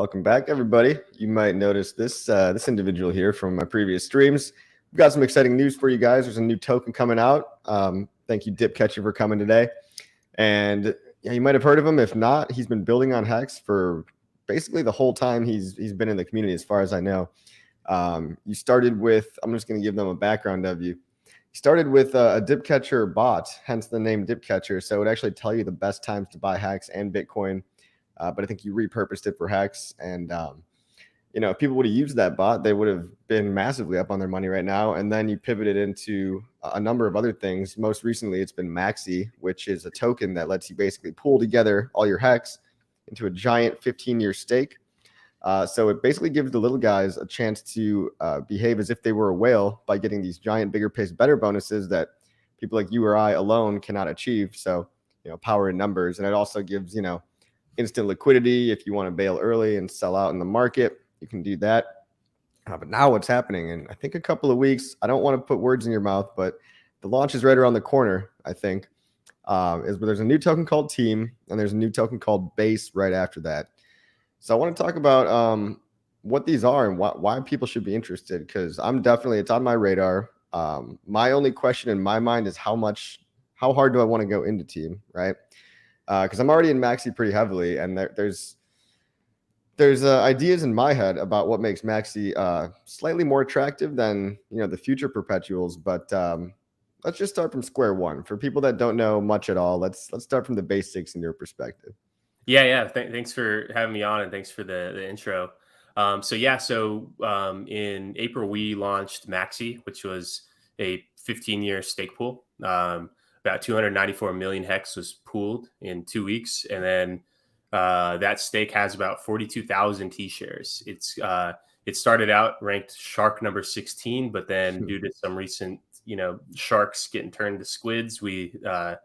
Welcome back, everybody. You might notice this individual here from my previous streams. We've got some exciting news for you guys. There's a new token coming out. Thank you, Dipcatcher, for coming today. And yeah, you might have heard of him. If not, he's been building on Hex for basically the whole time he's been in the community, as far as I know. You started with, I'm just going to give them a background of you. You started with a Dipcatcher bot, hence the name Dipcatcher. So it would actually tell you the best times to buy Hex and Bitcoin. But I think you repurposed it for Hex. And, if people would have used that bot, they would have been massively up on their money right now. And then you pivoted into a number of other things. Most recently, it's been MAXI, which is a token that lets you basically pool together all your Hex into a giant 15-year stake. So it basically gives the little guys a chance to behave as if they were a whale by getting these giant, bigger, pays better bonuses that people like you or I alone cannot achieve. So, power in numbers. And it also gives, instant liquidity. If you want to bail early and sell out in the market, you can do that. But now what's happening in, I think, a couple of weeks, I don't want to put words in your mouth, but the launch is right around the corner, I think, is where there's a new token called Team, and there's a new token called Base right after that. So I want to talk about what these are and why people should be interested, because it's on my radar. My only question in my mind is how hard do I want to go into Team, right? Because I'm already in MAXI pretty heavily, and there's ideas in my head about what makes MAXI slightly more attractive than the future perpetuals. But let's just start from square one. For people that don't know much at all, let's start from the basics in your perspective. Yeah. Thanks for having me on, and thanks for the intro. So in April we launched MAXI, which was a 15-year stake pool. About 294 million Hex was pooled in 2 weeks, and then that stake has about 42,000 T shares. It started out ranked shark number 16, but then due to some recent sharks getting turned to squids, we are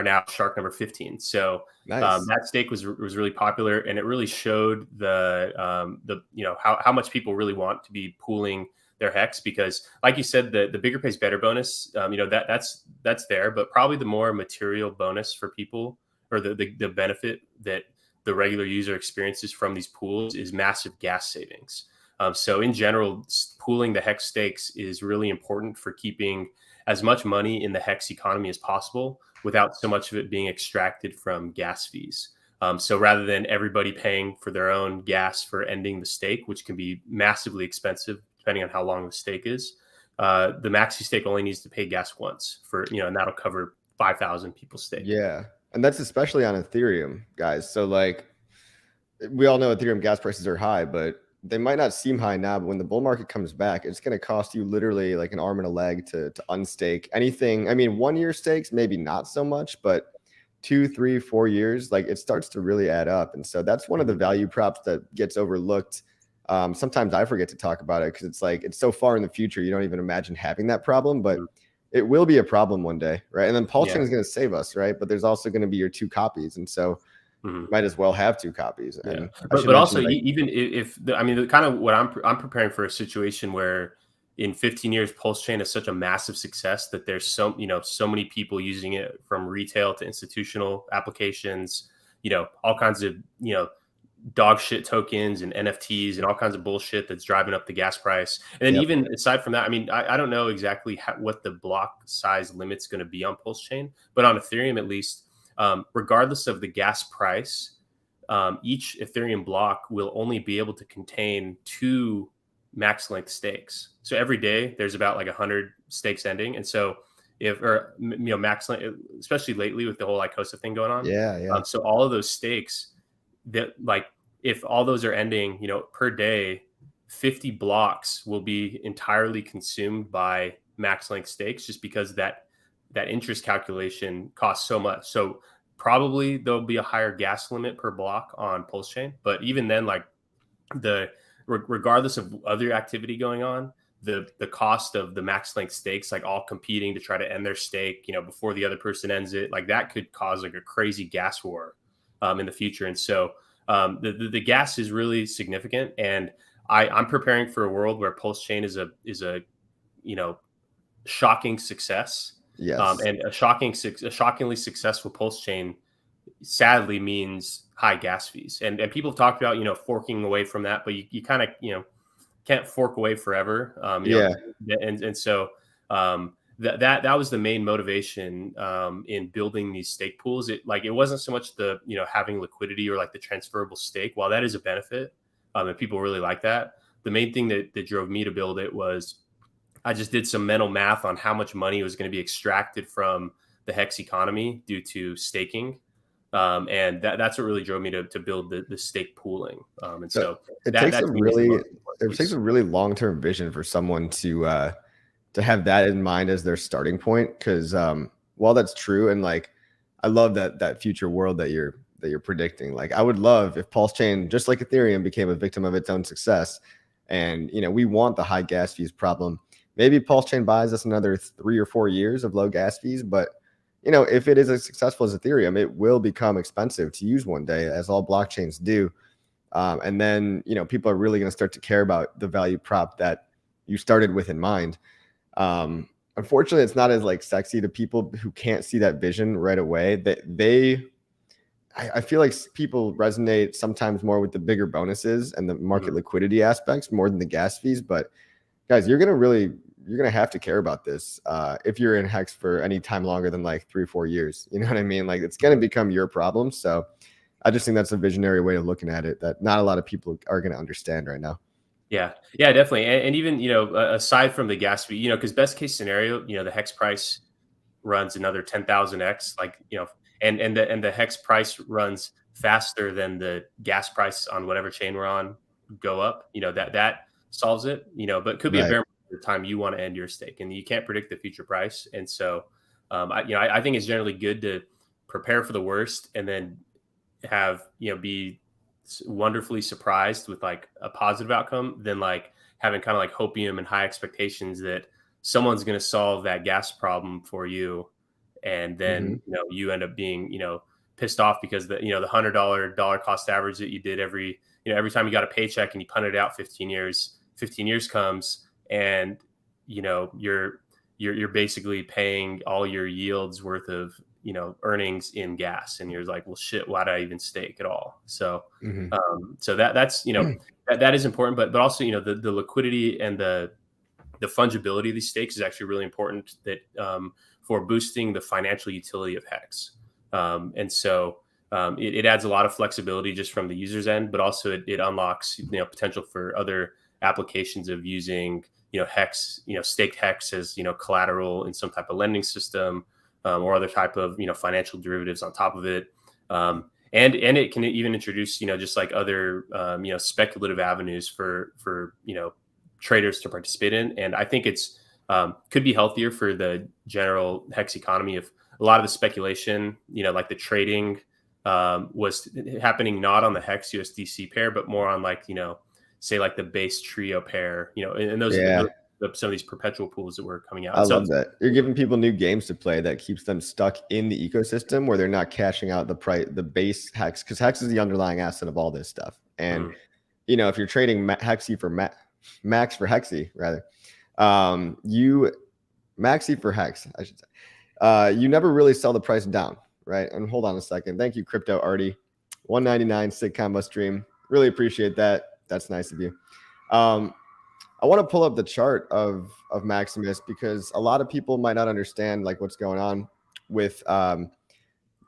now shark number 15. So nice. That stake was really popular, and it really showed how much people really want to be pooling their Hex, because like you said, the bigger pays better bonus, that's there, but probably the more material bonus for people, or the benefit that the regular user experiences from these pools, is massive gas savings. So in general, pooling the Hex stakes is really important for keeping as much money in the Hex economy as possible without so much of it being extracted from gas fees. So rather than everybody paying for their own gas for ending the stake, which can be massively expensive depending on how long the stake is, the MAXI stake only needs to pay gas once and that'll cover 5,000 people's stake. Yeah. And that's especially on Ethereum, guys. So we all know Ethereum gas prices are high, but they might not seem high now, but when the bull market comes back, it's going to cost you literally like an arm and a leg to unstake anything. I mean, 1 year stakes, maybe not so much, but 2, 3, 4 years, it starts to really add up. And so that's one of the value props that gets overlooked. Sometimes I forget to talk about it because it's so far in the future, you don't even imagine having that problem, but it will be a problem one day, right? And then PulseChain is going to save us, right? But there's also going to be your 2 copies, and so you might as well have 2 copies. Yeah. And but also, even if kind of what I'm preparing for a situation where in 15 years, PulseChain is such a massive success that there's so many people using it, from retail to institutional applications, all kinds of dog shit tokens and NFTs and all kinds of bullshit that's driving up the gas price. And then even aside from that, I don't know exactly what the block size limit's going to be on PulseChain, but on Ethereum at least, regardless of the gas price, each Ethereum block will only be able to contain 2 max length stakes. So every day there's about 100 stakes ending. And so max length, especially lately with the whole ICOSA thing going on. So all of those stakes that if all those are ending, per day, 50 blocks will be entirely consumed by max length stakes, just because that interest calculation costs so much. So probably there'll be a higher gas limit per block on PulseChain, but even then, regardless of other activity going on, the cost of the max length stakes, all competing to try to end their stake, before the other person ends it, that could cause a crazy gas war in the future. And so the gas is really significant, and I'm preparing for a world where PulseChain is a shocking success. Yes. And a shockingly successful PulseChain sadly means high gas fees. And people have talked about, forking away from that, but you kind of, can't fork away forever. Yeah. And so that was the main motivation in building these stake pools. It wasn't so much the, having liquidity or like the transferable stake. While that is a benefit, and people really like that, the main thing that drove me to build it was I just did some mental math on how much money was going to be extracted from the Hex economy due to staking. And that's what really drove me to build the stake pooling. And so it that takes to a me is the really most important it takes piece. a really long-term vision for someone to have that in mind as their starting point. Because while that's true, and like I love that future world that you're predicting. Like I would love if PulseChain, just like Ethereum, became a victim of its own success. And we want the high gas fees problem. Maybe PulseChain buys us another 3 or 4 years of low gas fees, but if it is as successful as Ethereum, it will become expensive to use one day, as all blockchains do. And then, people are really going to start to care about the value prop that you started with in mind. Unfortunately, it's not as like sexy to people who can't see that vision right away. I feel like people resonate sometimes more with the bigger bonuses and the market liquidity aspects more than the gas fees. But guys, you're gonna have to care about this if you're in Hex for any time longer than like 3 or 4 years. You know what I mean? Like it's gonna become your problem. So I just think that's a visionary way of looking at it that not a lot of people are gonna understand right now. Yeah, definitely. And even, aside from the gas fee, because best case scenario, the Hex price runs another 10,000x, like, and the Hex price runs faster than the gas price on whatever chain we're on go up, that solves it, but it could be a Right. bear market at the time you want to end your stake, and you can't predict the future price. And so, I think it's generally good to prepare for the worst and then have, be wonderfully surprised with like a positive outcome than like having kind of like hopium and high expectations that someone's going to solve that gas problem for you, and then you end up being pissed off because the the $100 cost average that you did every time you got a paycheck and you punted it out 15 years comes, and you're basically paying all your yields worth of earnings in gas, and you're like, well, shit, why did I even stake at all? So so that's that is important, but also the liquidity and the fungibility of these stakes is actually really important that for boosting the financial utility of Hex. And so it adds a lot of flexibility just from the user's end, but also it unlocks potential for other applications of using Hex, staked Hex as collateral in some type of lending system, or other type of financial derivatives on top of it. And it can even introduce just like other speculative avenues for traders to participate in. And I think it's could be healthier for the general Hex economy if a lot of the speculation, like the trading, was happening not on the Hex USDC pair, but more on like say like the base trio pair, and those some of these perpetual pools that were coming out. I love that. You're giving people new games to play that keeps them stuck in the ecosystem where they're not cashing out the base Hex, because Hex is the underlying asset of all this stuff. And if you're trading Hexy for Max for Hexy, rather, you MAXI for Hex, I should say, you never really sell the price down, right? And hold on a second. Thank you, Crypto Artie, 199 Sig Combo stream. Really appreciate that. That's nice of you. I want to pull up the chart of Maximus because a lot of people might not understand like what's going on with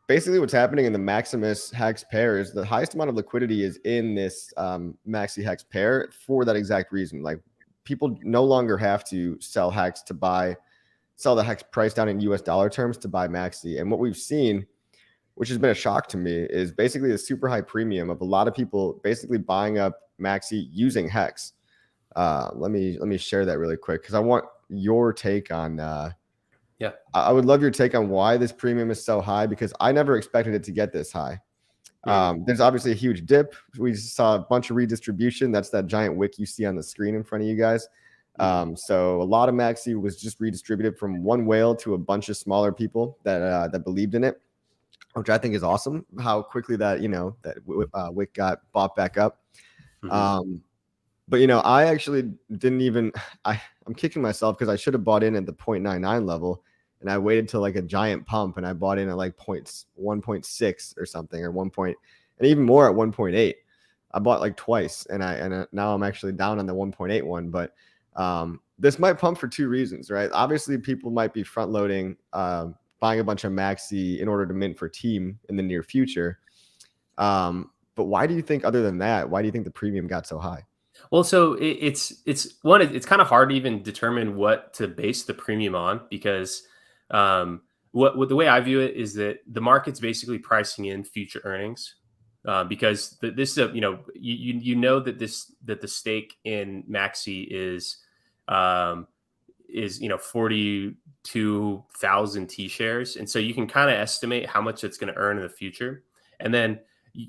basically what's happening in the Maximus Hex pair is the highest amount of liquidity is in this Maxi Hex pair for that exact reason. Like people no longer have to sell Hex to sell the Hex price down in US dollar terms to buy Maxi. And what we've seen, which has been a shock to me, is basically the super high premium of a lot of people basically buying up Maxi using Hex. Let me share that really quick because I want your take on I would love your take on why this premium is so high, because I never expected it to get this high. There's obviously a huge dip. We saw a bunch of redistribution. That's that giant wick you see on the screen in front of you guys. So a lot of Maxi was just redistributed from one whale to a bunch of smaller people that believed in it, which I think is awesome. How quickly that wick got bought back up. But I actually didn't even. I'm kicking myself because I should have bought in at the 0.99 level, and I waited till like a giant pump, and I bought in at like 1.6 or something, or 1. and even more at 1.8. I bought like twice, and now I'm actually down on the 1.8 one. But this might pump for two reasons, right? Obviously, people might be front loading, buying a bunch of Maxi in order to mint for team in the near future. But why do you think, other than that, why do you think the premium got so high? Well, so it's kind of hard to even determine what to base the premium on, because what the way I view it is that the market's basically pricing in future earnings, because this is you know that the stake in Maxi is 42,000 T shares, and so you can kind of estimate how much it's going to earn in the future, and then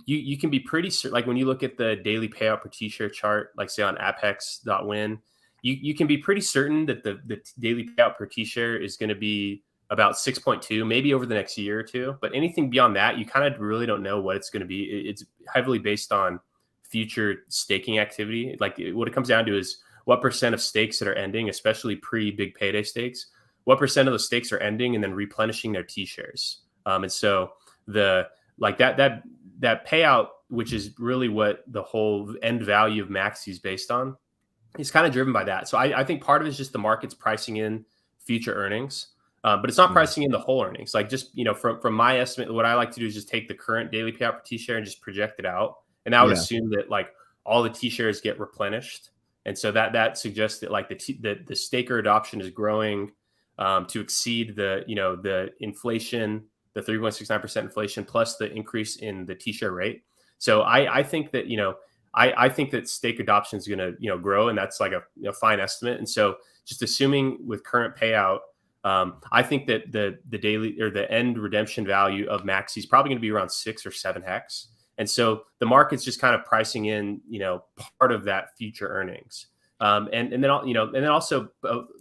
you can be pretty certain, like when you look at the daily payout per T-share chart, like say on apex.win, you can be pretty certain that the daily payout per T-share is going to be about 6.2, maybe over the next year or two. But anything beyond that, you kind of really don't know what it's going to be. It's heavily based on future staking activity. Like what it comes down to is what percent of stakes that are ending, especially pre-big payday stakes, what percent of the stakes are ending and then replenishing their T-shares. And so that payout, which is really what the whole end value of Maxi is based on, is kind of driven by that. So I think part of it is just the market's pricing in future earnings, but it's not pricing in the whole earnings. Like just, from my estimate, what I like to do is just take the current daily payout per T-share and just project it out. And I would assume that like all the T-shares get replenished. And so that suggests that like the staker adoption is growing to exceed the inflation, the 3.69% inflation plus the increase in the T-share rate. So I think that, I think that stake adoption is going to, grow, and that's like a fine estimate. And so just assuming with current payout, I think that the daily or the end redemption value of Maxi is probably going to be around 6 or 7 hex. And so the market's just kind of pricing in, part of that future earnings. And then also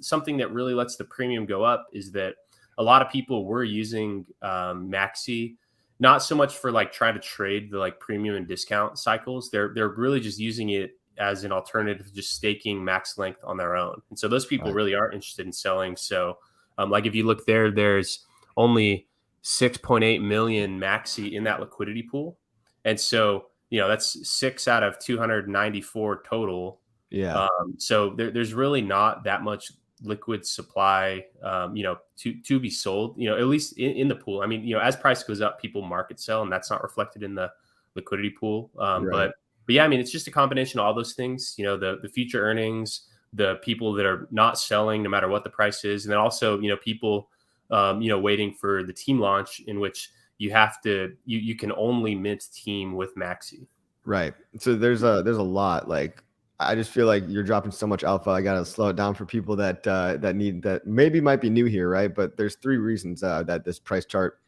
something that really lets the premium go up is that a lot of people were using Maxi, not so much for like trying to trade the like premium and discount cycles. They're really just using it as an alternative to just staking max length on their own. And so those people really aren't interested in selling. So like if you look there's only 6.8 million Maxi in that liquidity pool. And so, that's 6 out of 294 total. Yeah. So there's really not that much liquid supply, to be sold, at least in the pool. I mean, as price goes up, people market sell, and that's not reflected in the liquidity pool. But yeah, I mean, it's just a combination of all those things, the future earnings, the people that are not selling no matter what the price is. And then also, people, waiting for the team launch, in which you can only mint team with Maxi. Right. So there's a lot. Like, I just feel like you're dropping so much alpha. I gotta slow it down for people that maybe might be new here, right? But there's 3 reasons that this price chart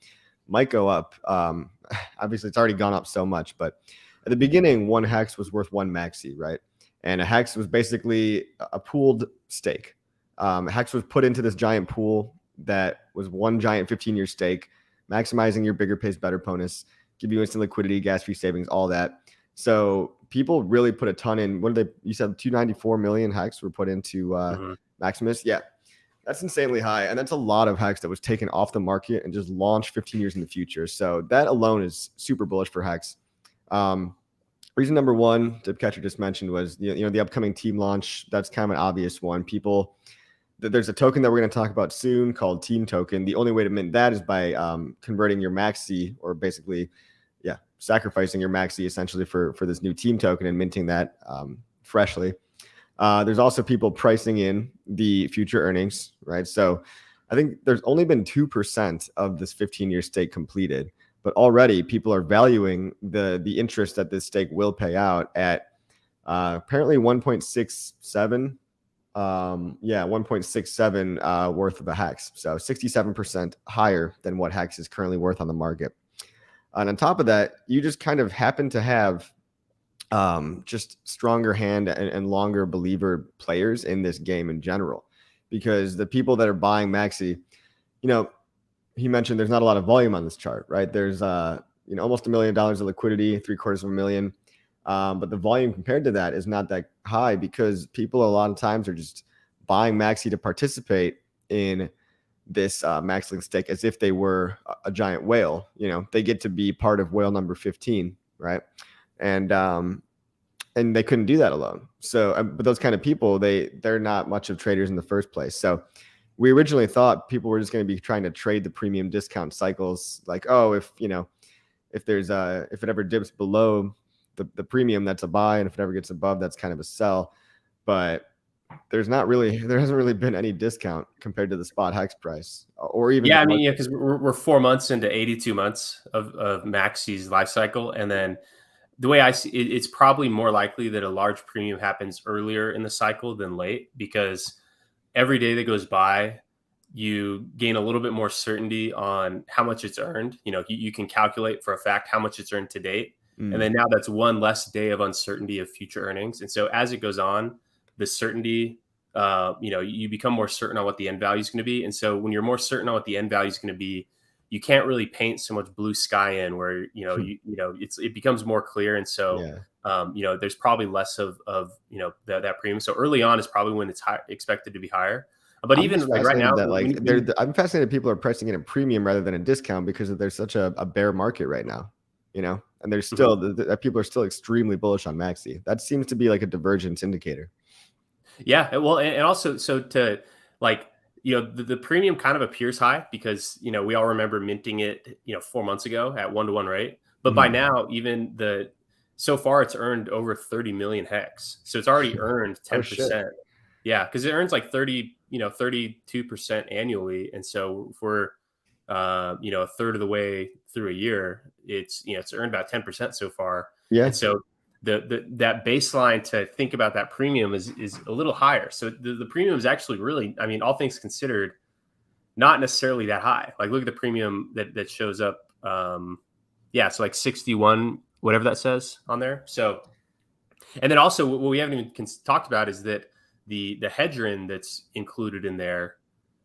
might go up. Obviously, it's already gone up so much, but at the beginning, 1 hex was worth 1 Maxi, right? And a hex was basically a pooled stake. A hex was put into this giant pool that was 1 giant 15-year stake, maximizing your bigger pays better bonus, give you instant liquidity, gas fee savings, all that. So people really put a ton in. You said 294 million hex were put into Maximus. Yeah, that's insanely high. And that's a lot of hex that was taken off the market and just launched 15 years in the future. So that alone is super bullish for hex. Reason number 1, Dipcatcher just mentioned, was the upcoming team launch. That's kind of an obvious one. There's a token that we're going to talk about soon called Team Token. The only way to mint that is by converting your Maxi, or basically sacrificing your Maxi essentially for this new team token and minting that freshly. There's also people pricing in the future earnings, right? So I think there's only been 2% of this 15-year stake completed, but already people are valuing the interest that this stake will pay out at apparently 1.67. 1.67 worth of a hex. So 67% higher than what hex is currently worth on the market. And on top of that, you just kind of happen to have just stronger hand and longer believer players in this game in general, because the people that are buying Maxi, he mentioned there's not a lot of volume on this chart, right? There's almost $1 million of liquidity, $750,000. But the volume compared to that is not that high, because people a lot of times are just buying Maxi to participate in this max link stake as if they were a giant whale. They get to be part of whale number 15 right? And they couldn't do that alone. So, but those kind of people, they're not much of traders in the first place. So we originally thought people were just going to be trying to trade the premium discount cycles. Like, oh, if there's if it ever dips below the premium, that's a buy. And if it ever gets above, that's kind of a sell. But there hasn't really been any discount compared to the spot hex price or even. Yeah. I mean, because we're 4 months into 82 months of MAXI's life cycle. And then the way I see it, it's probably more likely that a large premium happens earlier in the cycle than late, because every day that goes by, you gain a little bit more certainty on how much it's earned. You can calculate for a fact how much it's earned to date. And then now that's one less day of uncertainty of future earnings. And so as it goes on, the certainty, you become more certain on what the end value is going to be. And so when you're more certain on what the end value is going to be, you can't really paint so much blue sky in where, it becomes more clear. And so, there's probably less of that premium. So early on is probably when it's expected to be higher. But I'm even like right now, I'm fascinated people are pricing in a premium rather than a discount because there's such a bear market right now, and there's still people are still extremely bullish on MAXI. That seems to be like a divergence indicator. Yeah. Well, and also, so to like, the premium kind of appears high because, we all remember minting it, 4 months ago at 1-to-1 rate. But by now, even so far it's earned over 30 million hex. So it's already earned 10%. Yeah. Cause it earns like 32% annually. And so if we're, a third of the way through a year, it's earned about 10% so far. Yeah. And so that baseline to think about that premium is a little higher. So the premium is actually really, I mean, all things considered, not necessarily that high. Like look at the premium that shows up. So like 61, whatever that says on there. So, and then also what we haven't even talked about is that the hedgerin that's included in there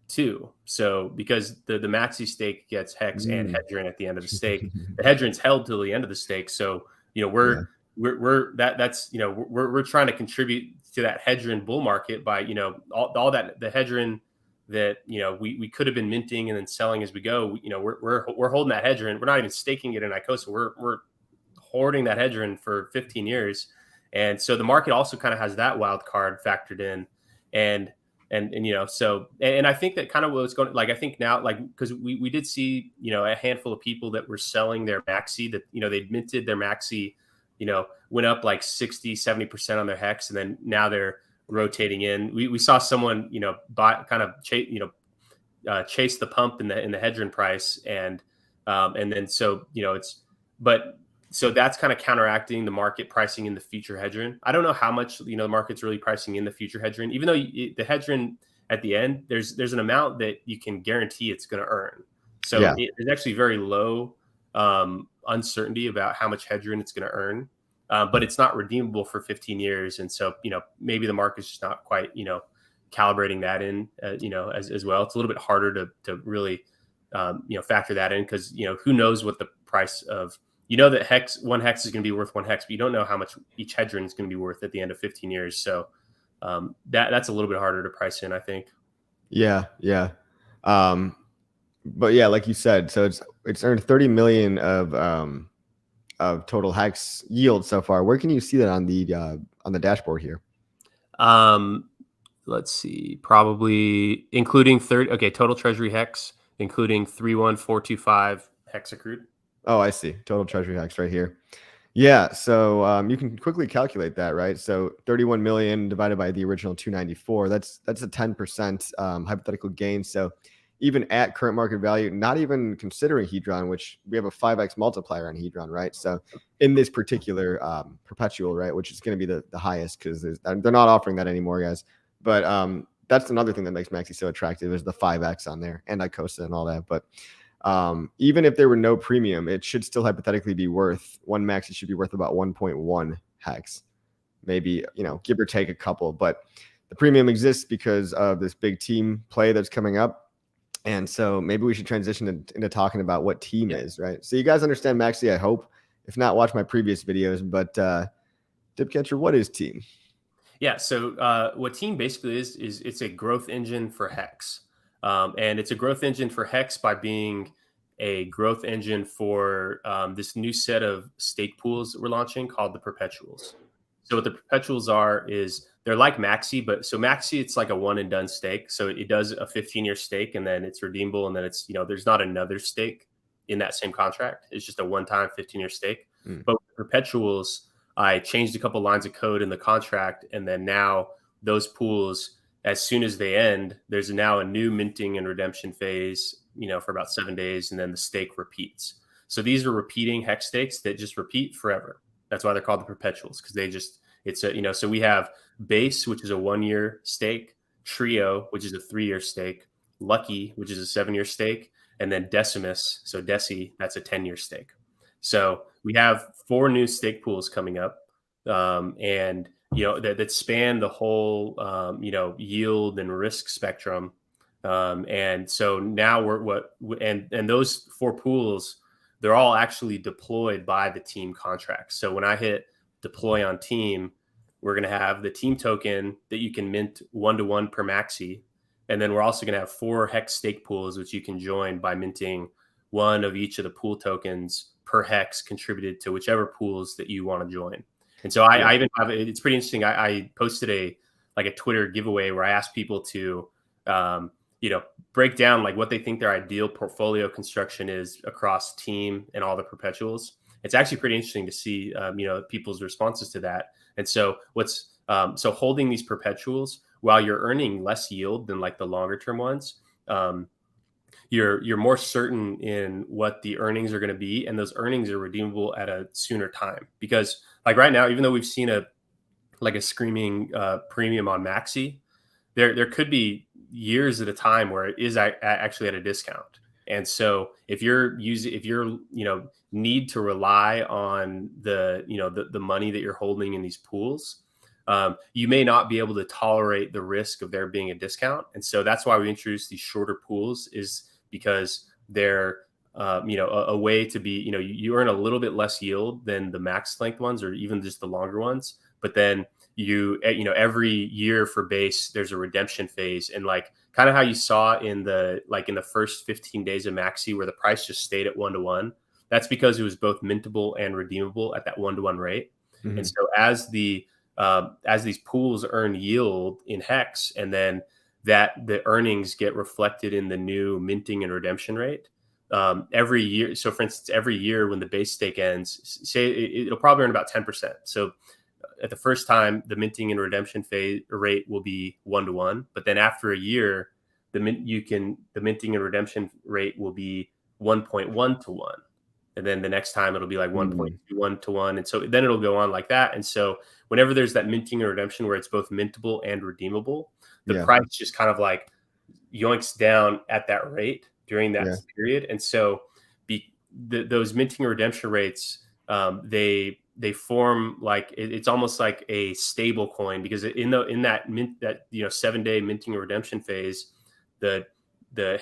too. So because the MAXI stake gets hex and hedgerin at the end of the stake, the hedgerin's held till the end of the stake. So, we're trying to contribute to that hedgerin bull market by, all that the hedgerin that, we could have been minting and then selling as we go. We're holding that hedgerin. We're not even staking it in ICOSA. We're hoarding that hedgerin for 15 years. And so the market also kind of has that wild card factored in. And I think that kind of what's going, like, I think now, like, because we did see, a handful of people that were selling their MAXI that, they'd minted their MAXI, went up like 60-70% on their hex. And then now they're rotating in. We saw someone, chase the pump in the hedgerin price. And then, so, so that's kind of counteracting the market pricing in the future hedgerin. I don't know how much, the market's really pricing in the future hedgerin, even though the hedgerin at the end, there's an amount that you can guarantee it's going to earn. So there's actually very low uncertainty about how much hedgerin it's going to earn, but it's not redeemable for 15 years. And so, maybe the market's just not quite, calibrating that in, as well. It's a little bit harder to really, factor that in because, who knows what the price of, that one hex is going to be worth one hex, but you don't know how much each hedgerin is going to be worth at the end of 15 years. So that's a little bit harder to price in, I think. Yeah. But yeah, like you said, so it's earned 30 million of total hex yield so far. Where can you see that on the dashboard here? Let's see, probably including total treasury hex, including 31425 hex accrued. Oh, I see. Total treasury hex right here. Yeah. So you can quickly calculate that, right? So 31 million divided by the original 294, that's a 10% hypothetical gain. So even at current market value, not even considering Hedron, which we have a 5x multiplier on Hedron, right? So in this particular perpetual, right, which is going to be the highest because they're not offering that anymore, guys. But that's another thing that makes MAXI so attractive is the 5x on there and ICOSA and all that. But even if there were no premium, it should still hypothetically be worth one MAXI should be worth about 1.1 hex, maybe, give or take a couple. But the premium exists because of this big team play that's coming up. And so maybe we should transition into talking about what team is, right? So you guys understand MAXI, I hope. If not, watch my previous videos. But Dipcatcher, what is team? Yeah, so what team basically is it's a growth engine for hex. And it's a growth engine for hex by being a growth engine for this new set of stake pools that we're launching called the perpetuals. So what the perpetuals are is they're like MAXI, but so MAXI, it's like a one and done stake. So it does a 15-year stake and then it's redeemable. And then it's, there's not another stake in that same contract. It's just a one-time 15-year stake. But with perpetuals, I changed a couple lines of code in the contract. And then now those pools, as soon as they end, there's now a new minting and redemption phase, for about 7 days. And then the stake repeats. So these are repeating hex stakes that just repeat forever. That's why they're called the perpetuals, because so we have base, which is a 1-year stake, trio, which is a 3-year stake, lucky, which is a 7-year stake, and then decimus, so deci, that's a 10-year stake. So we have 4 new stake pools coming up, and that span the whole yield and risk spectrum. And so now and those 4 pools, they're all actually deployed by the team contracts. So when I hit deploy on team, we're going to have the team token that you can mint 1-to-1 per MAXI. And then we're also going to have 4 hex stake pools, which you can join by minting 1 of each of the pool tokens per hex contributed to whichever pools that you want to join. And so I even have, it's pretty interesting. I posted a Twitter giveaway where I asked people to, break down like what they think their ideal portfolio construction is across team and all the perpetuals. It's actually pretty interesting to see, people's responses to that. And so so holding these perpetuals while you're earning less yield than like the longer term ones, you're more certain in what the earnings are going to be. And those earnings are redeemable at a sooner time, because like right now, even though we've seen a screaming premium on MAXI, there could be years at a time where it is actually at a discount. And so if you're need to rely on the money that you're holding in these pools, you may not be able to tolerate the risk of there being a discount. And so that's why we introduced these shorter pools, is because they're a way to be, you earn a little bit less yield than the max length ones or even just the longer ones. But then every year for base, there's a redemption phase, and like kind of how you saw in the first 15 days of MAXI where the price just stayed at 1-to-1. That's because it was both mintable and redeemable at that 1-to-1 rate. Mm-hmm. And so as these pools earn yield in hex, and then that the earnings get reflected in the new minting and redemption rate every year. So for instance, every year when the base stake ends, say it'll probably earn about 10%. So at the first time, the minting and redemption phase rate will be 1-to-1, but then after a year, the minting and redemption rate will be 1.1-to-1. And then the next time it'll be like 1.21-to-1. And so then it'll go on like that. And so whenever there's that minting and redemption where it's both mintable and redeemable, the price just kind of like yoinks down at that rate during that period. And so those minting and redemption rates, they form like it's almost like a stable coin, because in that 7-day minting and redemption phase, the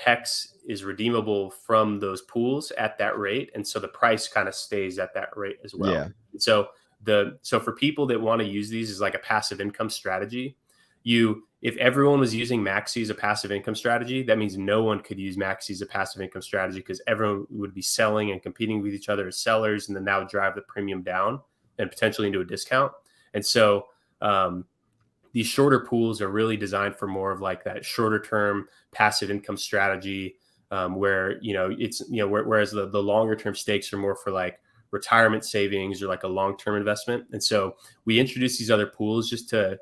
hex is redeemable from those pools at that rate, and so the price kind of stays at that rate as well. Yeah. So for people that want to use these as like a passive income strategy, if everyone was using MAXI as a passive income strategy, that means no one could use MAXI as a passive income strategy, because everyone would be selling and competing with each other as sellers, and then that would drive the premium down and potentially into a discount. And so these shorter pools are really designed for more of like that shorter term passive income strategy, where whereas the longer term stakes are more for like retirement savings or like a long term investment. And so we introduced these other pools just to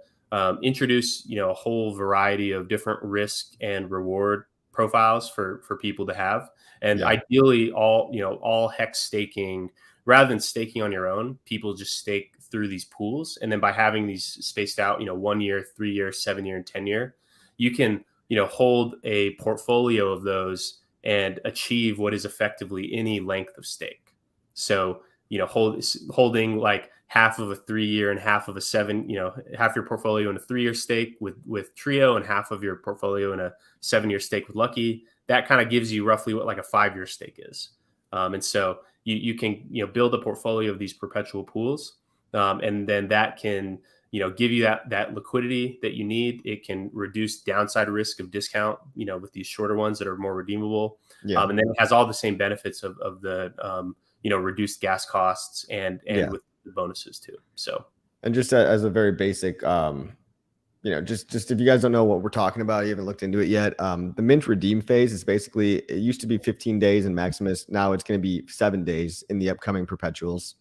introduce a whole variety of different risk and reward profiles for people to have. And ideally, all hex staking, rather than staking on your own, people just stake through these pools. And then by having these spaced out, 1 year, 3 year, 7 year, and 10 year, you can hold a portfolio of those and achieve what is effectively any length of stake. So holding like half of a 3 year and half of a 7, half your portfolio in a 3 year stake with Trio and half of your portfolio in a 7 year stake with Lucky, that kind of gives you roughly what like a 5 year stake is. And so you can build a portfolio of these perpetual pools, and then that can give you that liquidity that you need. It can reduce downside risk of discount, with these shorter ones that are more redeemable. Yeah. And then it has all the same benefits of the reduced gas costs and with the bonuses too. So, and just as a very basic, just if you guys don't know what we're talking about, you haven't looked into it yet. The mint redeem phase is basically, it used to be 15 days in Maximus. Now it's going to be 7 days in the upcoming perpetuals.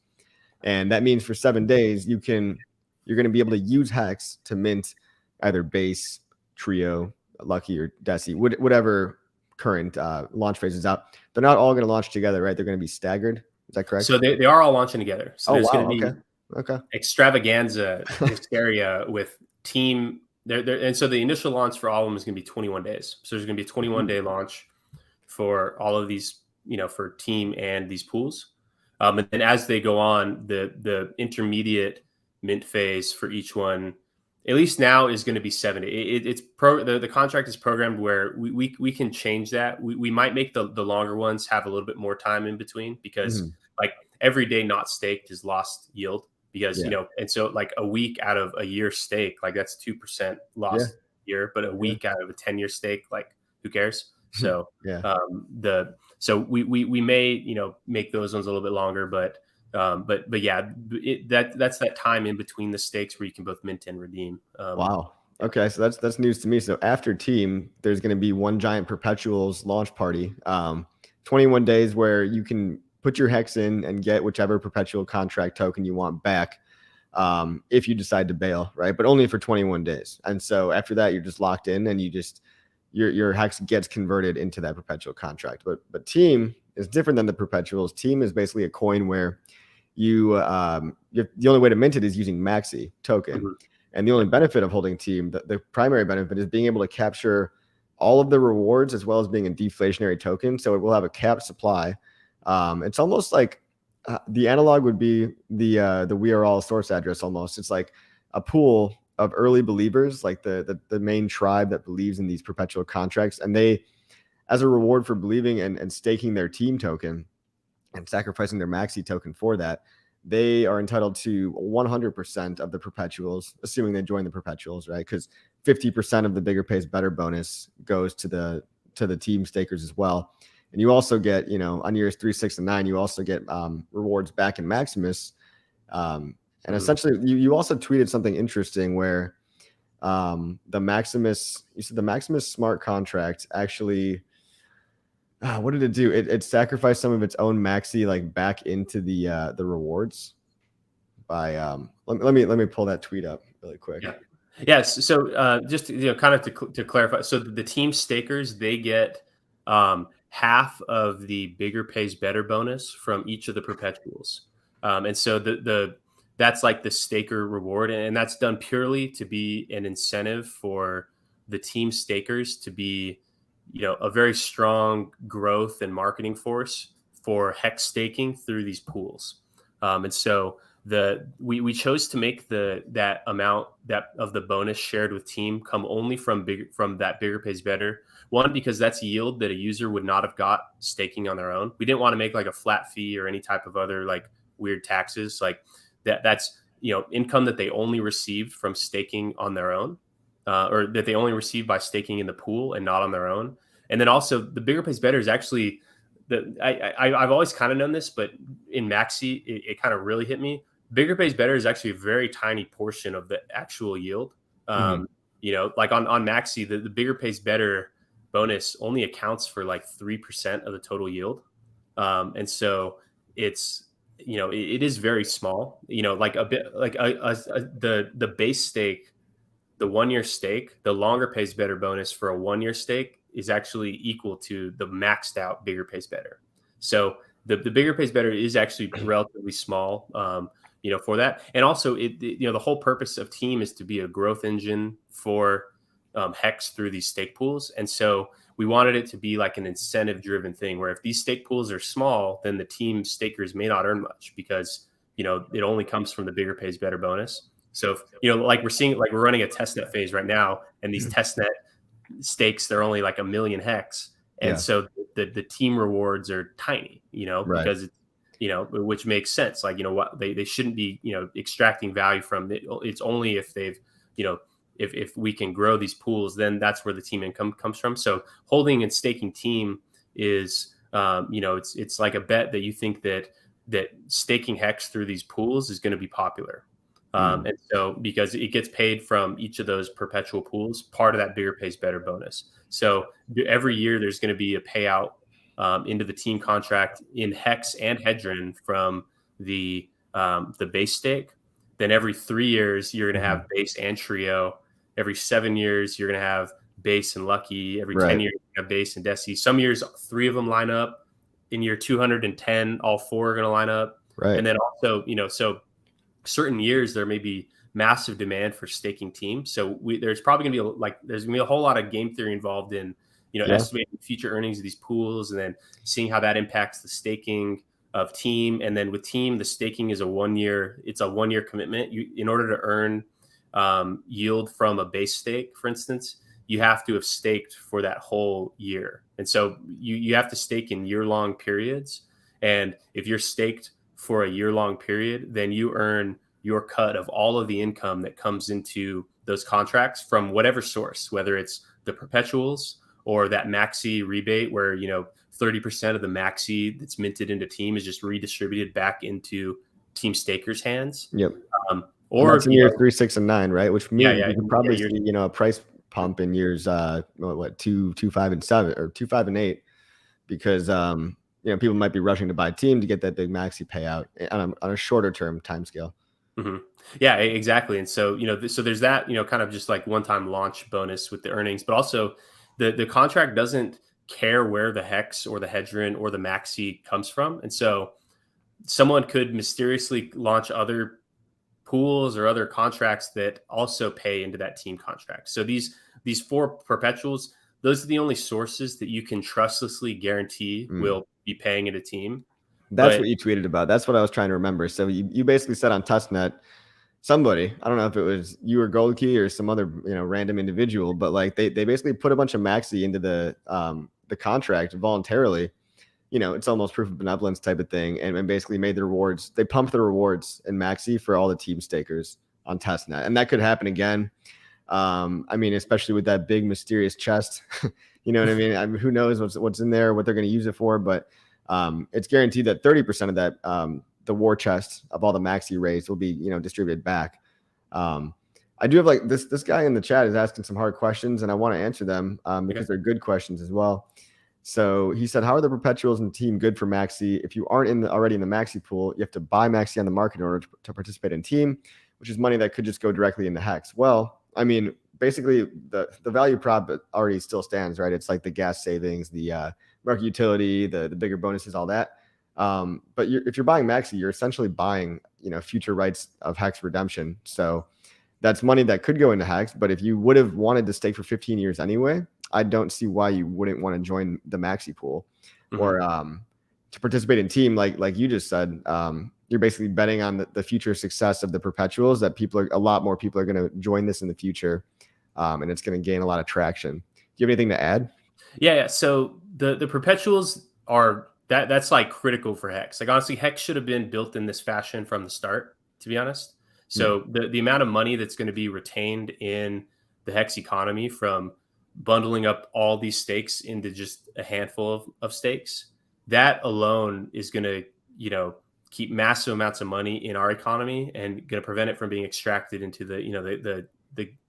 And that means for 7 days, you're going to be able to use Hex to mint either base, trio, lucky, or desi, whatever current launch phase is out. They're not all going to launch together, right? They're going to be staggered. Is that correct? So they are all launching together. So there's going to be okay. extravaganza hysteria with team there. And so the initial launch for all of them is going to be 21 days. So there's going to be a 21-day launch for all of these, for team and these pools. And then as they go on, the intermediate mint phase for each one, at least now, is going to be 7 days. The contract is programmed where we can change that. We might make the longer ones have a little bit more time in between, because like every day not staked is lost yield, because and so like a week out of a year stake, like that's 2% lost year, but a week out of a 10-year stake, like who cares? So so we may make those ones a little bit longer, but yeah, that's that time in between the stakes where you can both mint and redeem. Wow. Okay, so that's news to me. So after team, there's going to be one giant perpetuals launch party, 21 days where you can put your Hex in and get whichever perpetual contract token you want back, if you decide to bail, right? But only for 21 days. And so after that, you're just locked in, and your Hex gets converted into that perpetual contract. But team is different than the perpetuals. Team is basically a coin where the only way to mint it is using MAXI token. And the only benefit of holding team, the primary benefit, is being able to capture all of the rewards as well as being a deflationary token. So it will have a capped supply. It's almost like the analog would be the We Are All source address almost. It's like a pool of early believers, like the main tribe that believes in these perpetual contracts. And they, as a reward for believing and staking their team token and sacrificing their MAXI token for that, they are entitled to 100% of the perpetuals, assuming they join the perpetuals, right? Because 50% of the bigger pays better bonus goes to the team stakers as well. And you also get, on years 3, 6, and 9, you also get rewards back in Maximus. And essentially, you also tweeted something interesting where the Maximus smart contract actually, what did it do? It sacrificed some of its own MAXI like back into the rewards by let me pull that tweet up really quick. Yeah. Yes. So just kind of to clarify, so the team stakers, they get half of the bigger pays better bonus from each of the perpetuals, and so that's like the staker reward, and that's done purely to be an incentive for the team stakers to be a very strong growth and marketing force for Hex staking through these pools. And so we chose to make that amount of the bonus shared with team come only from that bigger pays better. One, because that's yield that a user would not have got staking on their own. We didn't want to make like a flat fee or any type of other like weird taxes like that's income that they only received from staking on their own. Or that they only receive by staking in the pool and not on their own. And then also the bigger pays better is actually I've always kind of known this, but in MAXI, it kind of really hit me. Bigger pays better is actually a very tiny portion of the actual yield. Like on MAXI, the bigger pays better bonus only accounts for like 3% of the total yield. And so it's, it is very small, like a bit like the base stake, the 1-year stake, the longer pays better bonus for a 1-year stake is actually equal to the maxed out bigger pays better. So the bigger pays better is actually relatively small, for that. And also the whole purpose of team is to be a growth engine for Hex through these stake pools. And so we wanted it to be like an incentive driven thing where if these stake pools are small, then the team stakers may not earn much because, it only comes from the bigger pays better bonus. So, like we're running a testnet phase right now, and these testnet stakes, they're only like 1 million Hex. And so the team rewards are tiny, because which makes sense. Like, what they shouldn't be, extracting value from it. It's only if they've, if we can grow these pools, then that's where the team income comes from. So holding and staking team is, it's like a bet that you think that staking hex through these pools is going to be popular. And so because it gets paid from each of those perpetual pools, part of that bigger pays better bonus. So every year there's going to be a payout into the team contract in hex and hedron from the base stake. Then every 3 years you're going to have base and trio. Every 7 years you're going to have base and lucky. Every 10 years you have base and desi. Some years 3 of them line up. In year 210, all 4 are going to line up. Right. And then also, so certain years there may be massive demand for staking teams. So there's probably going to be there's going to be a whole lot of game theory involved in, estimating future earnings of these pools and then seeing how that impacts the staking of team. And then with team, the staking is a 1 year, it's a 1 year commitment. In order to earn yield from a base stake, for instance, you have to have staked for that whole year. And so you have to stake in year-long periods. And if you're staked for a year-long period, then you earn your cut of all of the income that comes into those contracts from whatever source, whether it's the perpetuals or that MAXI rebate where, 30% of the MAXI that's minted into team is just redistributed back into team stakers' hands. Yep. Or that's in year 3, 6, and 9, right? Which means you can probably see, a price pump in years 2, 5, and 7, or 2, 5, and 8, because people might be rushing to buy team to get that big MAXI payout on a shorter term time scale. Mm-hmm. Yeah, exactly. And so so there's that kind of just like one-time launch bonus with the earnings, but also the contract doesn't care where the hex or the hedron or the MAXI comes from. And so someone could mysteriously launch other pools or other contracts that also pay into that team contract. So these 4 perpetuals, those are the only sources that you can trustlessly guarantee will be paying into team. That's what you tweeted about. That's what I was trying to remember. So you basically said on testnet, somebody, I don't know if it was you or Gold Key or some other random individual, but like they basically put a bunch of MAXI into the contract voluntarily. It's almost proof of benevolence type of thing, and basically made the rewards. They pumped the rewards in MAXI for all the team stakers on testnet, and that could happen again. Especially with that big mysterious chest. You know what I mean? Who knows what's in there, what they're going to use it for? But it's guaranteed that 30% of that the war chest of all the MAXI raised will be distributed back. I do have this guy in the chat is asking some hard questions, and I want to answer them because they're good questions as well. So he said, how are the perpetuals and team good for MAXI? If you aren't already in the MAXI pool, you have to buy MAXI on the market in order to participate in team, which is money that could just go directly into hex. Well, basically the value prop already still stands, right? It's like the gas savings, the market utility, the bigger bonuses, all that. But if you're buying MAXI, you're essentially buying, future rights of hex redemption. So that's money that could go into hex. But if you would have wanted to stake for 15 years anyway, I don't see why you wouldn't want to join the MAXI pool or to participate in team. Like you just said, you're basically betting on the future success of the perpetuals, that a lot more people are going to join this in the future. And it's going to gain a lot of traction. Do you have anything to add? Yeah. So the perpetuals are that's like critical for hex. Like honestly, hex should have been built in this fashion from the start, to be honest. So the amount of money that's going to be retained in the hex economy from bundling up all these stakes into just a handful of stakes, that alone is going to, keep massive amounts of money in our economy and going to prevent it from being extracted into the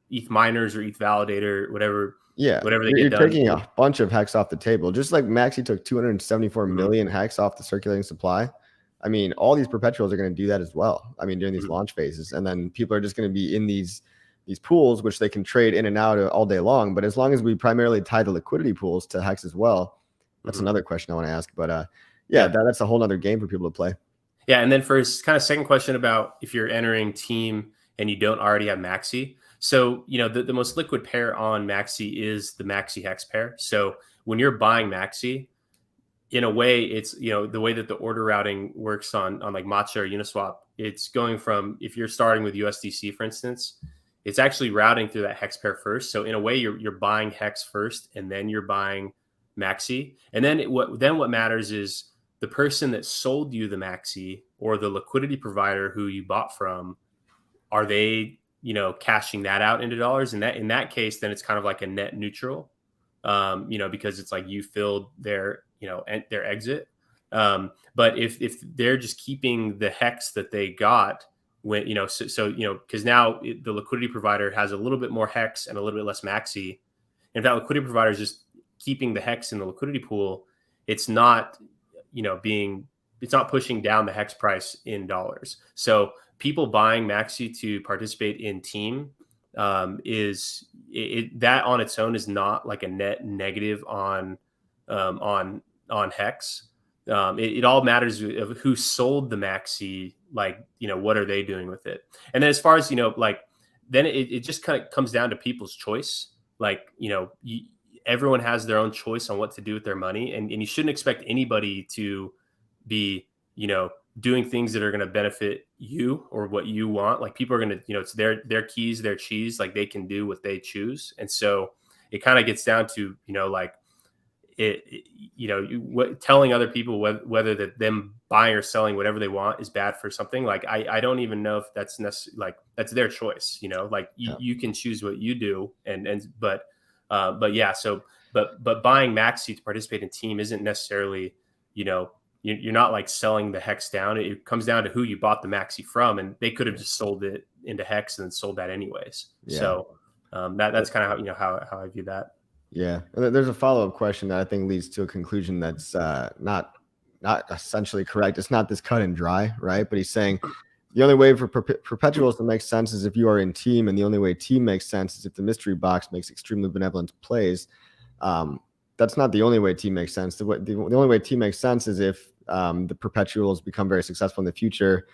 ETH miners or ETH validator, whatever. Yeah, whatever they you're get done. taking a bunch of hex off the table, just like MAXI took 274 million hex off the circulating supply. All these perpetuals are going to do that as well. During these launch phases, and then people are just going to be in these pools, which they can trade in and out all day long. But as long as we primarily tie the liquidity pools to hex as well, that's another question I want to ask. But that's a whole other game for people to play. Yeah, and then for his kind of second question about if you're entering team and you don't already have MAXI. So, the most liquid pair on MAXI is the MAXI hex pair. So when you're buying MAXI, in a way, it's, the way that the order routing works on like Matcha or Uniswap, it's going from, if you're starting with USDC, for instance, it's actually routing through that hex pair first. So in a way, you're buying hex first, and then you're buying MAXI. And then what matters is the person that sold you the MAXI or the liquidity provider who you bought from, are they, cashing that out into dollars? And in that case, then it's kind of like a net neutral, because it's like you filled their, their exit. But if they're just keeping the hex that they got when, because now the liquidity provider has a little bit more hex and a little bit less MAXI. And if that liquidity provider is just keeping the hex in the liquidity pool, it's not, it's not pushing down the hex price in dollars. So people buying MAXI to participate in team that on its own is not like a net negative on hex. It all matters of who sold the MAXI, like, what are they doing with it? And then as far as, then it just kind of comes down to people's choice. Like, everyone has their own choice on what to do with their money. And you shouldn't expect anybody to be, doing things that are going to benefit you or what you want. Like, people are going to, it's their keys, their cheese, like they can do what they choose. And so it kind of gets down to, telling other people whether that them buying or selling whatever they want is bad for something. Like, I don't even know if that's necessarily, like, that's their choice, you can choose what you do. But yeah, so, but buying MAXI to participate in team isn't necessarily, you're not like selling the hex down. It comes down to who you bought the MAXI from, and they could have just sold it into hex and then sold that anyways. Yeah. So that's kind of how I view that. Yeah, there's a follow-up question that I think leads to a conclusion that's not essentially correct. It's not this cut and dry, right? But he's saying the only way for perpetuals to make sense is if you are in team, and the only way team makes sense is if the mystery box makes extremely benevolent plays. That's not the only way team makes sense. The only way team makes sense is if the perpetuals become very successful in the future.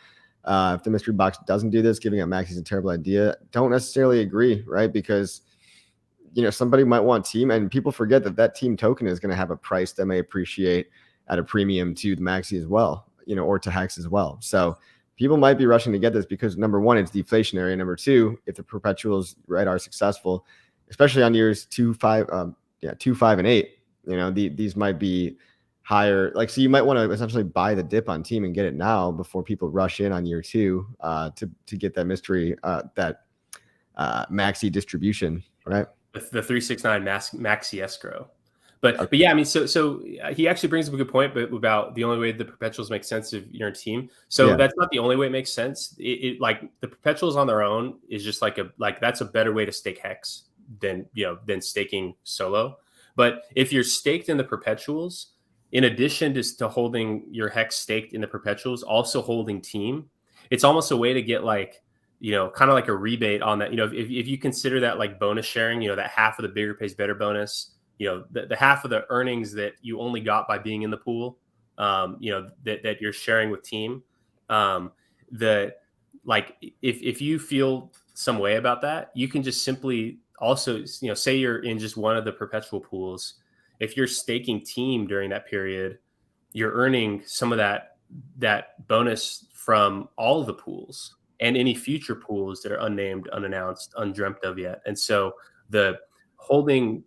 If the mystery box doesn't do this, giving up MAXI is a terrible idea. Don't necessarily agree, right? Because somebody might want team, and people forget that team token is going to have a price that may appreciate at a premium to the MAXI as well, or to hex as well. So people might be rushing to get this because, number one, it's deflationary. Number two, if the perpetuals, right, are successful, especially on years 2, 5, 2, 5, and 8, these might be higher. Like, so you might want to essentially buy the dip on team and get it now before people rush in on year 2 to get that mystery, that MAXI distribution, right? The 369 MAXI escrow. But yeah, I mean, so he actually brings up a good point, but about the only way the perpetuals make sense if you're a team. So that's not the only way it makes sense. It like the perpetuals on their own is just like that's a better way to stake hex than staking solo. But if you're staked in the perpetuals, in addition to holding your hex staked in the perpetuals, also holding team, it's almost a way to get like, kind of like a rebate on that. If you consider that like bonus sharing, that half of the bigger pays better bonus, the half of the earnings that you only got by being in the pool, that you're sharing with team, if you feel some way about that, you can just simply also, say you're in just one of the perpetual pools. If you're staking team during that period, you're earning some of that bonus from all of the pools and any future pools that are unnamed, unannounced, undreamt of yet. And so the holding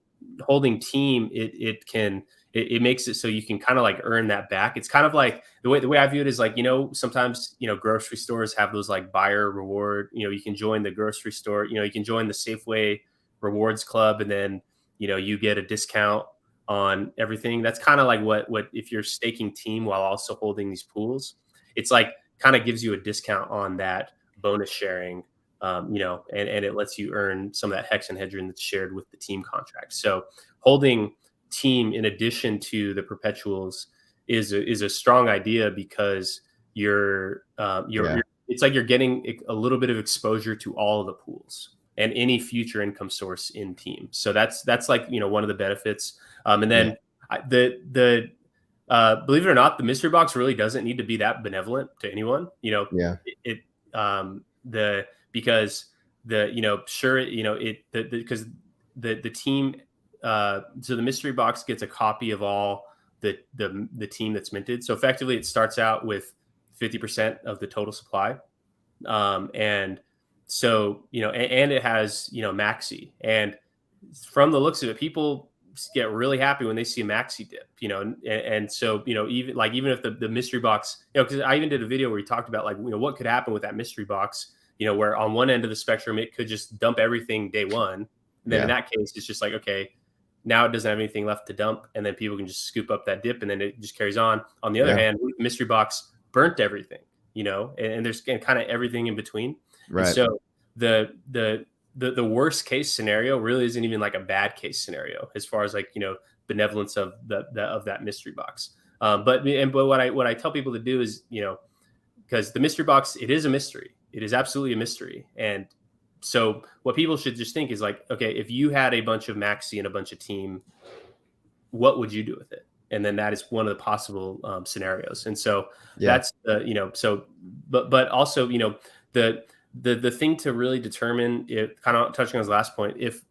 team, it makes it so you can kind of like earn that back. It's kind of like the way I view it is like, sometimes, grocery stores have those like buyer reward, you can join the grocery store, you can join the Safeway rewards club, and then, you get a discount on everything. That's kind of like what if you're staking team while also holding these pools, it's like kind of gives you a discount on that bonus sharing, and it lets you earn some of that hex and hedron that's shared with the team contract. So holding team in addition to the perpetuals is a strong idea because you're it's like you're getting a little bit of exposure to all of the pools and any future income source in team. So that's like, one of the benefits. And then believe it or not, the mystery box really doesn't need to be that benevolent to anyone, because the team, so the mystery box gets a copy of all the team that's minted. So effectively it starts out with 50% of the total supply. And so, and it has, MAXI, and from the looks of it, people get really happy when they see a maxi dip, and so, even if the mystery box, because I even did a video where we talked about like, what could happen with that mystery box, where on one end of the spectrum, it could just dump everything day one. And then in that case, it's just like, okay, now it doesn't have anything left to dump. And then people can just scoop up that dip and then it just carries on. On the other hand, mystery box burnt everything, and there's kind of everything in between. Right. And so the worst case scenario really isn't even like a bad case scenario as far as like, benevolence of that mystery box. But what I tell people to do is, because the mystery box, it is a mystery. It is absolutely a mystery. And so what people should just think is like, okay, if you had a bunch of maxi and a bunch of team, what would you do with it? And then that is one of the possible scenarios. And so that's but also, the thing to really determine, it kind of touching on his last point, if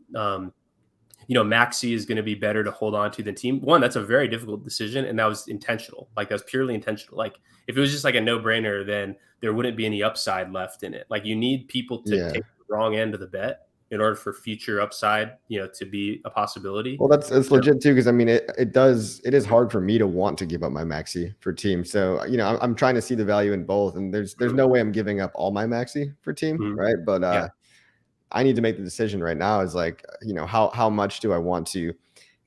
maxi is going to be better to hold on to than team. One, that's a very difficult decision, and that was intentional. Like, that was purely intentional. Like, if it was just like a no-brainer, then there wouldn't be any upside left in it. Like, you need people to take the wrong end of the bet in order for future upside, to be a possibility. Well, that's legit too, because I mean, it is hard for me to want to give up my maxi for team. So, I'm trying to see the value in both, and there's no way I'm giving up all my maxi for team, right? But I need to make the decision right now, is like, how much do I want to?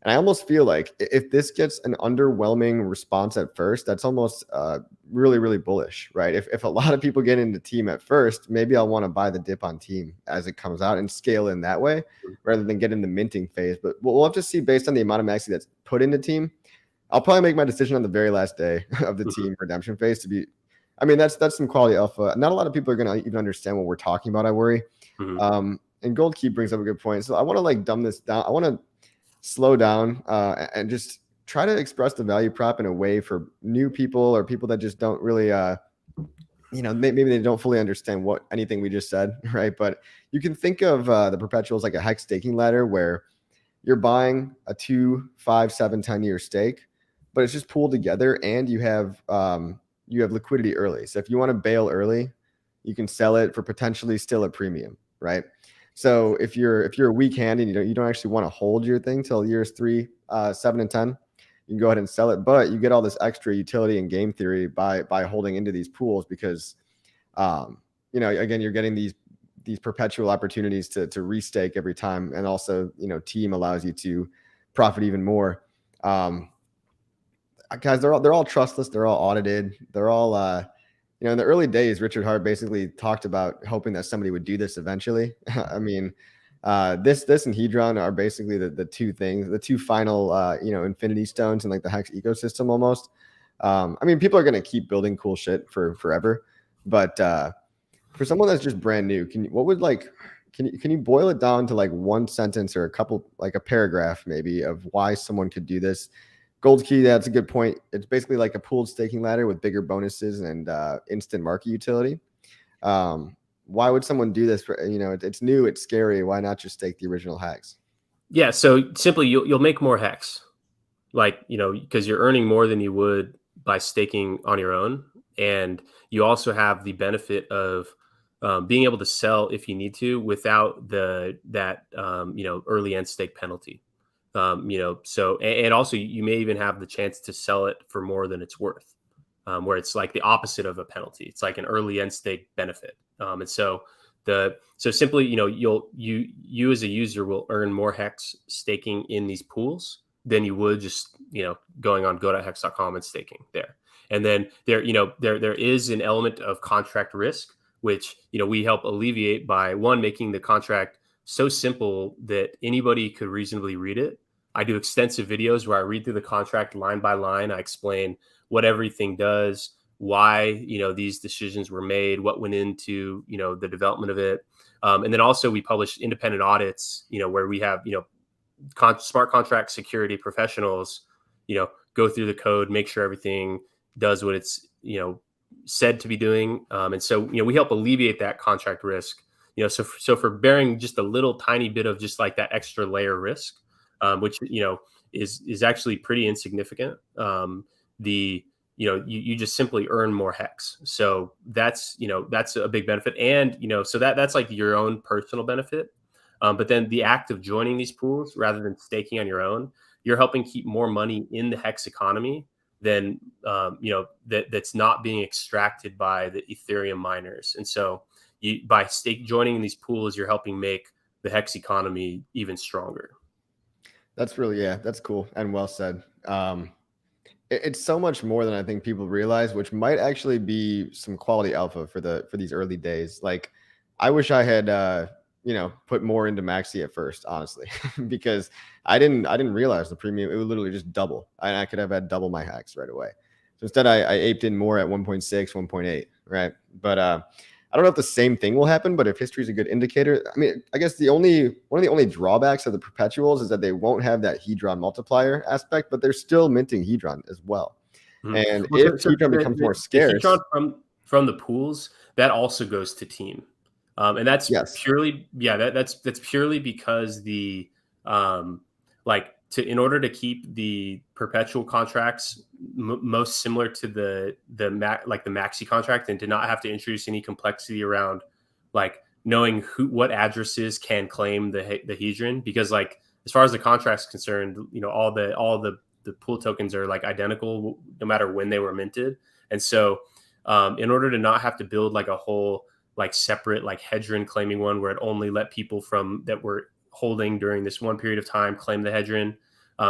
And I almost feel like if this gets an underwhelming response at first, that's almost really, really bullish, right? If a lot of people get into team at first, maybe I'll want to buy the dip on team as it comes out and scale in that way rather than get in the minting phase. But we'll have to see based on the amount of maxi that's put into team. I'll probably make my decision on the very last day of the team redemption phase to be. I mean, that's some quality alpha. Not a lot of people are going to even understand what we're talking about, I worry. And Gold Key brings up a good point. So I want to like dumb this down. I want to slow down and just try to express the value prop in a way for new people or people that just don't really, maybe they don't fully understand what anything we just said, right? But you can think of the perpetuals like a hex staking ladder, where you're buying a 2, 5, 7, 10-year stake, but it's just pooled together, and you have liquidity early. So if you want to bail early, you can sell it for potentially still a premium, right? So if you're a weak hand and you don't actually want to hold your thing till years 3, 7, and 10, you can go ahead and sell it. But you get all this extra utility and game theory by holding into these pools, because again, you're getting these perpetual opportunities to restake every time, and also team allows you to profit even more. Guys, they're all trustless, they're all audited, they're all in the early days, Richard Hart basically talked about hoping that somebody would do this eventually. I mean, this and Hedron are basically the two things, the two final, infinity stones in like the Hex ecosystem almost. I mean, people are going to keep building cool shit for forever. But for someone that's just brand new, can you boil it down to like one sentence or a couple, like a paragraph maybe, of why someone could do this? Gold Key, that's a good point. It's basically like a pooled staking ladder with bigger bonuses and instant market utility. Why would someone do this? It's new, it's scary. Why not just stake the original hex? Yeah, so simply you'll make more hex, because you're earning more than you would by staking on your own, and you also have the benefit of being able to sell if you need to without that early end stake penalty. So, and also you may even have the chance to sell it for more than it's worth, where it's like the opposite of a penalty. It's like an early end stake benefit. And so simply, you as a user will earn more hex staking in these pools than you would just, going on go.hex.com and staking there. And then there is an element of contract risk, which, we help alleviate by making the contract so simple that anybody could reasonably read it. I do extensive videos where I read through the contract line by line. I explain what everything does, why, these decisions were made, what went into, the development of it. And then also we publish independent audits, where we have, smart contract security professionals, go through the code, make sure everything does what it's, said to be doing. And so, we help alleviate that contract risk. So for bearing just a little tiny bit of just like that extra layer risk, which, is actually pretty insignificant. You just simply earn more hex. So that's a big benefit. And, so that's like your own personal benefit. But then the act of joining these pools rather than staking on your own, you're helping keep more money in the Hex economy than that's not being extracted by the Ethereum miners. And so by joining these pools, you're helping make the Hex economy even stronger. That's that's cool and well said. It's so much more than I think people realize, which might actually be some quality alpha for these early days. Like, I wish I had put more into Maxi at first, honestly, because I didn't realize the premium. It would literally just double. I could have had double my hacks right away. So instead, I aped in more at 1.6, 1.8, right? But I don't know if the same thing will happen, but if history is a good indicator, I mean, I guess one of the only drawbacks of the perpetuals is that they won't have that Hedron multiplier aspect, but they're still minting Hedron as well. Mm-hmm. And if Hedron becomes more scarce, the Hedron from the pools, that also goes to team. And that's purely, that's purely because the in order to keep the perpetual contracts most similar to the MAXI contract, and to not have to introduce any complexity around like knowing what addresses can claim the Hedron, because like as far as the contract's concerned, all the pool tokens are like identical no matter when they were minted. And so in order to not have to build like a whole like separate like Hedron claiming one where it only let people from that were holding during this one period of time claim the Hedron,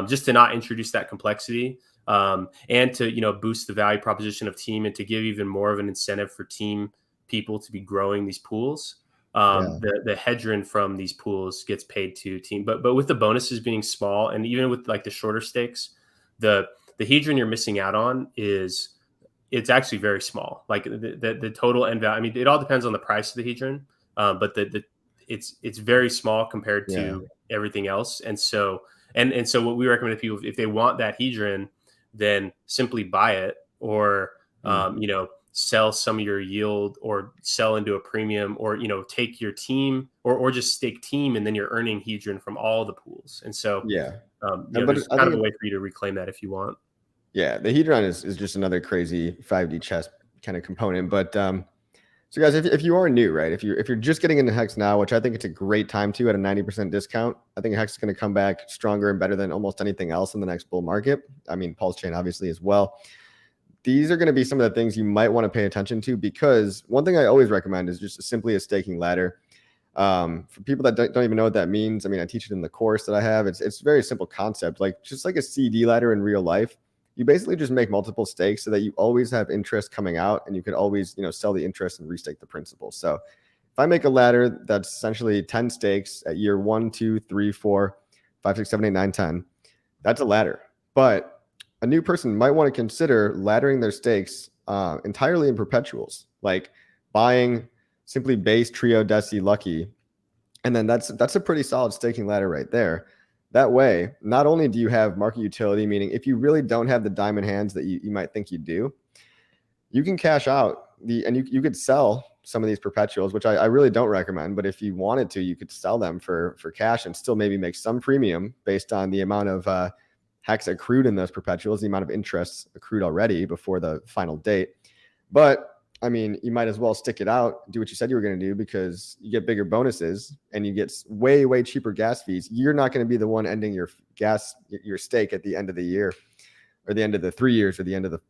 just to not introduce that complexity, and to boost the value proposition of team, and to give even more of an incentive for team people to be growing these pools. The Hedron from these pools gets paid to team, but with the bonuses being small, and even with like the shorter stakes, the Hedron you're missing out on it's actually very small. Like the total end value. I mean, it all depends on the price of the Hedron, but it's very small compared to everything else. And so what we recommend to people, if they want that Hedron, then simply buy it, or sell some of your yield, or sell into a premium, or take your team, or just stake team, and then you're earning Hedron from all the pools. And so there's kind of a way for you to reclaim that if you want. Yeah, the Hedron is just another crazy 5D chess kind of component. But so guys, if you are new, right, if you're just getting into Hex now, which I think it's a great time to at a 90% discount, I think Hex is going to come back stronger and better than almost anything else in the next bull market. I mean, PulseChain obviously as well. These are going to be some of the things you might want to pay attention to, because one thing I always recommend is just simply a staking ladder. For people that don't even know what that means, I mean, I teach it in the course that I have. It's a very simple concept, like just like a CD ladder in real life. You basically just make multiple stakes so that you always have interest coming out, and you could always, sell the interest and restake the principal. So if I make a ladder that's essentially 10 stakes at year 1, 2, 3, 4, 5, 6, 7, 8, 9, 10, that's a ladder. But a new person might want to consider laddering their stakes entirely in perpetuals, like buying simply base, trio, deci, lucky. And then that's a pretty solid staking ladder right there. That way, not only do you have market utility, meaning if you really don't have the diamond hands that you might think you do, you can cash out and you could sell some of these perpetuals, which I really don't recommend. But if you wanted to, you could sell them for cash and still maybe make some premium based on the amount of Hex accrued in those perpetuals, the amount of interest accrued already before the final date. But I mean, you might as well stick it out, do what you said you were going to do, because you get bigger bonuses and you get way, way cheaper gas fees. You're not going to be the one ending your stake at the end of the year, or the end of the 3 years, or the end of the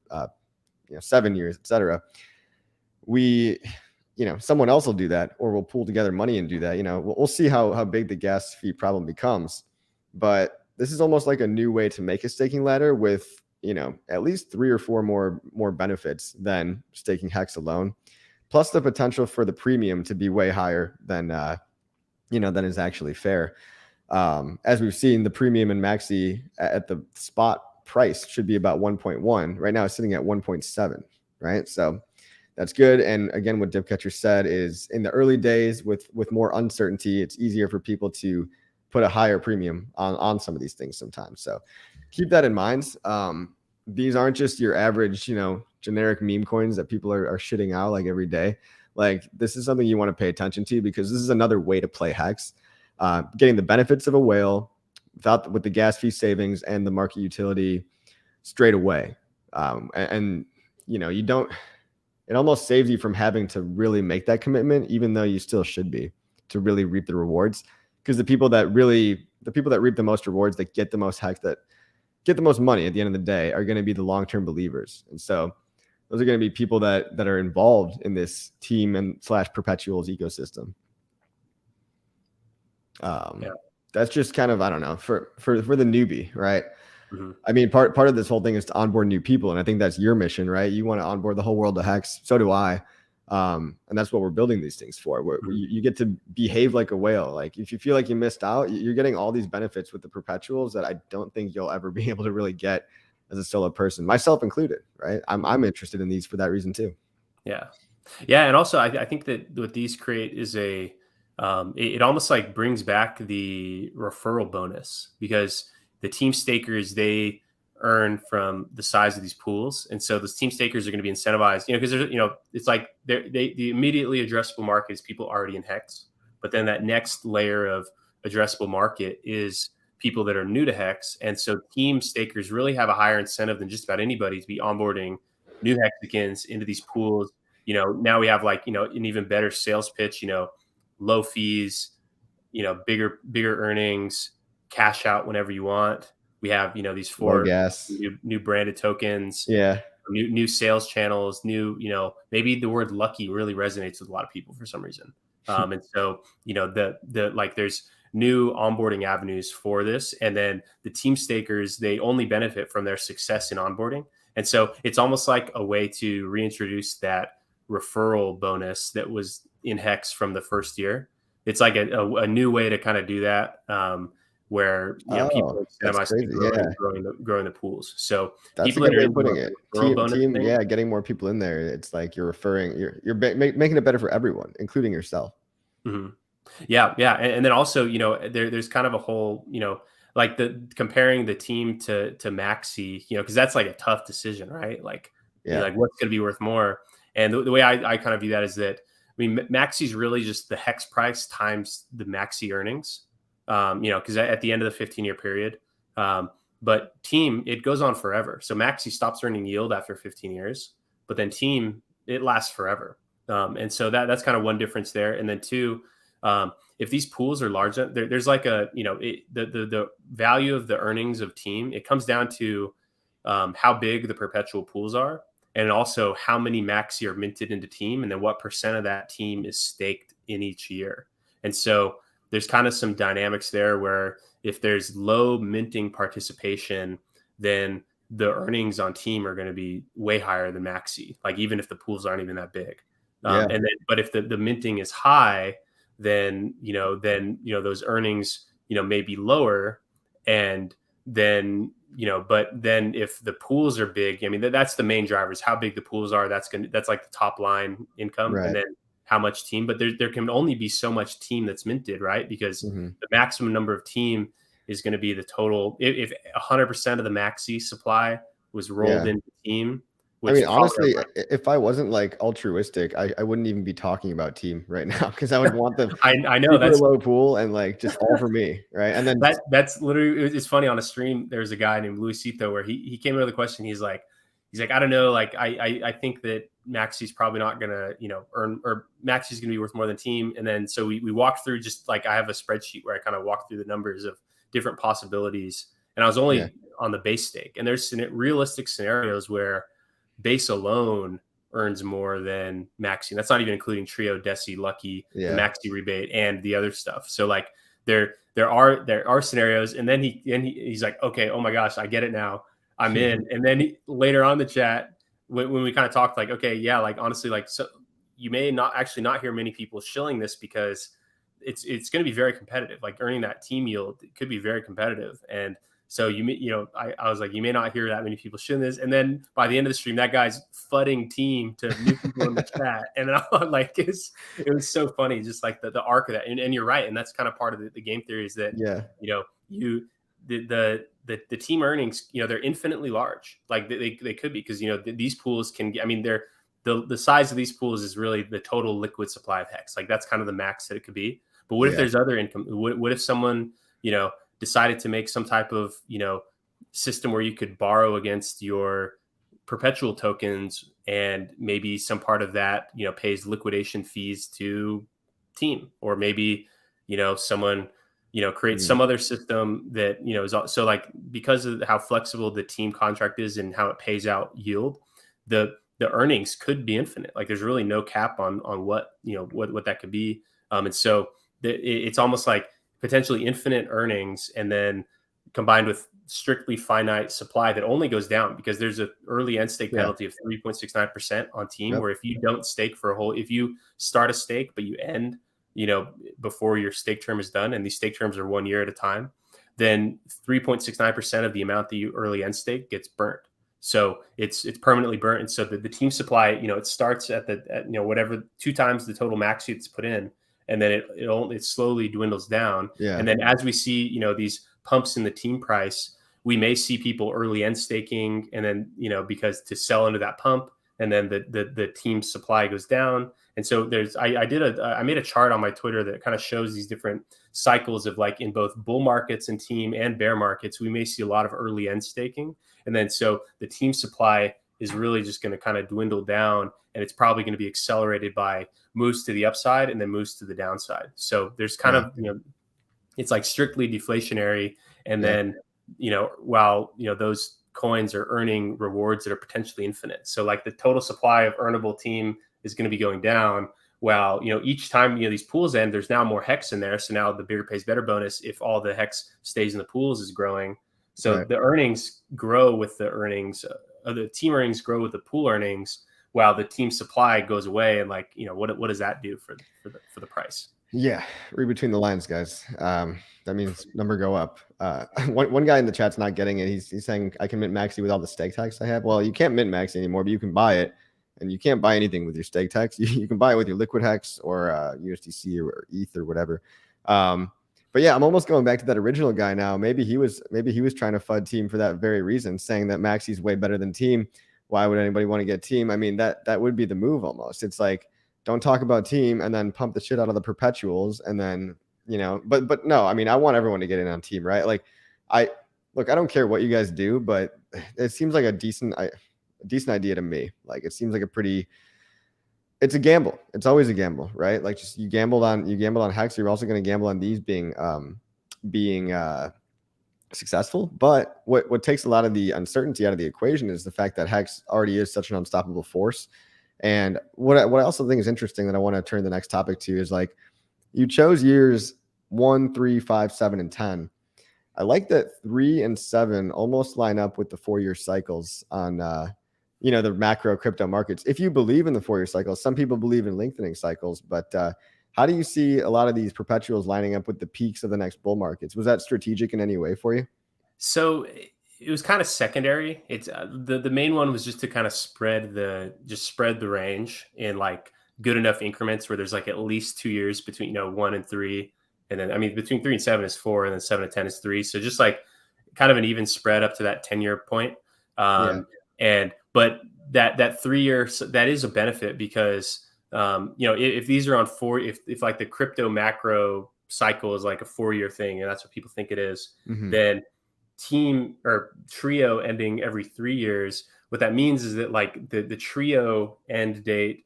7 years, etc. Someone else will do that, or we'll pool together money and do that. We'll see how big the gas fee problem becomes. But this is almost like a new way to make a staking ladder with at least 3 or 4 more benefits than staking Hex alone, plus the potential for the premium to be way higher than than is actually fair. As we've seen, the premium in Maxi at the spot price should be about 1.1. Right now it's sitting at 1.7, right? So that's good. And again, what Dipcatcher said is, in the early days with more uncertainty, it's easier for people to put a higher premium on some of these things sometimes. So keep that in mind. These aren't just your average, generic meme coins that people are shitting out like every day. Like, this is something you want to pay attention to, because this is another way to play Hex, getting the benefits of a whale with the gas fee savings and the market utility straight away. It almost saves you from having to really make that commitment, even though you still should be, to really reap the rewards. because the people that reap the most rewards, that get the most hex, that get the most money at the end of the day, are going to be the long-term believers. And so those are going to be people that are involved in this team and / perpetuals ecosystem. That's just kind of, I don't know, for the newbie, right? Mm-hmm. I mean, part of this whole thing is to onboard new people, and I think that's your mission, right? You want to onboard the whole world to hex. So do I. And that's what we're building these things for. Where you get to behave like a whale. Like if you feel like you missed out, you're getting all these benefits with the perpetuals that I don't think you'll ever be able to really get as a solo person, myself included, right? I'm interested in these for that reason too. Yeah. And also I think that what these create is it almost like brings back the referral bonus, because the team stakers, they earn from the size of these pools. And so those team stakers are going to be incentivized, because there's, it's like the immediately addressable market is people already in hex. But then that next layer of addressable market is people that are new to hex. And so team stakers really have a higher incentive than just about anybody to be onboarding new hexicans into these pools. Now we have an even better sales pitch, low fees, bigger earnings, cash out whenever you want. We have, these 4 new branded tokens, new sales channels, maybe the word lucky really resonates with a lot of people for some reason. And so, there's new onboarding avenues for this. And then the team stakers, they only benefit from their success in onboarding. And so it's almost like a way to reintroduce that referral bonus that was in hex from the first year. It's like a new way to kind of do that, where people are incentivized to growing the pools. So that's people a good that way are of putting it. Team, getting more people in there. It's like you're referring, you're making it better for everyone, including yourself. Mm-hmm. Yeah. And then also, there's kind of a whole, like comparing the team to MAXI, because that's like a tough decision, right? Like, like what's going to be worth more. And the way I kind of view that is that, MAXI is really just the hex price times the MAXI earnings, because at the end of the 15-year period, but team, it goes on forever. So MAXI stops earning yield after 15 years, but then team, it lasts forever. And so that's kind of one difference there. And then two, if these pools are large, there's like the value of the earnings of team, it comes down to how big the perpetual pools are, and also how many MAXI are minted into team, and then what % of that team is staked in each year. And so there's kind of some dynamics there where if there's low minting participation, then the earnings on team are going to be way higher than MAXI, like even if the pools aren't even that big. But if the minting is high, then those earnings may be lower, and then but then if the pools are big, that's the main driver, is how big the pools are. That's like the top line income, right? And then how much team. But there can only be so much team that's minted, right? Because the maximum number of team is going to be the total. If 100% of the MAXI supply was rolled into team. Honestly, if I wasn't like altruistic, I wouldn't even be talking about team right now, because I would want the I know that's low pool and like just all for me, right? And then that's literally, it's funny, on a stream there's a guy named Luisito where he came with a question. He's like I don't know, like I think that MAXI's probably not gonna earn, or MAXI's gonna be worth more than team. And then so we walked through, just like I have a spreadsheet where I kind of walked through the numbers of different possibilities, and I was only on the base stake, and there's realistic scenarios where base alone earns more than MAXI. That's not even including Trio, Deci, Lucky, the MAXI rebate, and the other stuff. So like there are scenarios, and then he's like, okay, oh my gosh, I get it now, I'm in. And then later on the chat, when we kind of talked, like, okay, yeah, like honestly, like, so you may not hear many people shilling this, because it's going to be very competitive. Like earning that team yield, it could be very competitive. And so I was like, you may not hear that many people shilling this. And then by the end of the stream, that guy's fudding team to new people in the chat. And then I'm like, it was so funny, just like the arc of that. And you're right. And that's kind of part of the game theory, is that, the team earnings, they're infinitely large. Like they could be, because, these pools can get, they're the size of these pools is really the total liquid supply of hex. Like that's kind of the max that it could be. But what if there's other income? What if someone, decided to make some type of, system where you could borrow against your perpetual tokens, and maybe some part of that, pays liquidation fees to team, or maybe, someone create some other system that, is so like, because of how flexible the team contract is and how it pays out yield, the earnings could be infinite. Like there's really no cap on what, what that could be. And so it's almost like potentially infinite earnings, and then combined with strictly finite supply that only goes down because there's an early end stake penalty of 3.69% on team, where if you don't stake for if you start a stake, but you end, before your stake term is done, and these stake terms are 1 year at a time, then 3.69% of the amount that you early end stake gets burnt. So it's permanently burnt. And so the team supply, it starts at whatever 2 times the total MAXI that's put in, and then it slowly dwindles down. And then as we see, these pumps in the team price, we may see people early end staking, and then, because to sell into that pump, and then the team supply goes down. And so I made a chart on my Twitter that kind of shows these different cycles of, like, in both bull markets and team and bear markets, we may see a lot of early end staking. And then so the team supply is really just going to kind of dwindle down, and it's probably going to be accelerated by moves to the upside and then moves to the downside. So there's kind of, it's like strictly deflationary. And then, while, those coins are earning rewards that are potentially infinite. So like the total supply of earnable team is going to be going down, while, each time, these pools end, there's now more hex in there. So now the bigger pays better bonus, if all the hex stays in the pools, is growing. So the earnings grow with the earnings, the team earnings grow with the pool earnings, while the team supply goes away. And, like, what does that do for the price? Yeah, read between the lines, guys. That means number go up. One guy in the chat's not getting it. He's saying, I can mint MAXI with all the stake tax I have. Well, you can't mint MAXI anymore, but you can buy it, and you can't buy anything with your stake tax. You can buy it with your liquid hex or USDC or ETH or whatever. But yeah, I'm almost going back to that original guy now. Maybe he was trying to FUD team for that very reason, saying that MAXI is way better than team. Why would anybody want to get team? I mean, that would be the move almost. It's like, don't talk about team and then pump the shit out of the perpetuals, and then, but no, I mean, I want everyone to get in on team, right? Like, I don't care what you guys do, but it seems like a decent idea to me. Like, it seems like it's a gamble. It's always a gamble, right? Like, just you gambled on hex. You're also going to gamble on these being successful. But what takes a lot of the uncertainty out of the equation is the fact that hex already is such an unstoppable force. And what I also think is interesting that I want to turn the next topic to is, like, you chose years 1, 3, 5, 7, and 10. I like that 3 and 7 almost line up with the 4-year cycles on the macro crypto markets. If you believe in the 4-year cycles, some people believe in lengthening cycles, but how do you see a lot of these perpetuals lining up with the peaks of the next bull markets? Was that strategic in any way for you? So it was kind of secondary. It's the main one was just to kind of spread the range in, like, good enough increments where there's, like, at least 2 years between 1 and 3, and then, I mean, between 3 and 7 is 4, and then 7 and 10 is 3. So just, like, kind of an even spread up to that 10-year point. But that 3 year, that is a benefit because if these are on 4, if like the crypto macro cycle is like a 4-year thing, and that's what people think it is, then team or trio ending every 3 years, what that means is that, like, the trio end date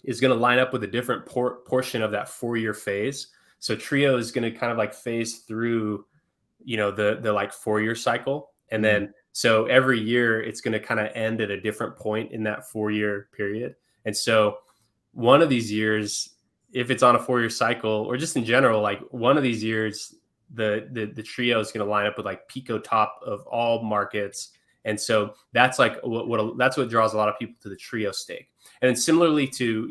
is going to line up with a different portion of that 4-year phase. So trio is going to kind of, like, phase through the like 4-year cycle, and then so every year it's going to kind of end at a different point in that 4-year period. And so one of these years, if it's on a 4-year cycle, or just in general, like, one of these years, the trio is going to line up with, like, Pico top of all markets. And so that's, like, that's what draws a lot of people to the trio stake. And then similarly to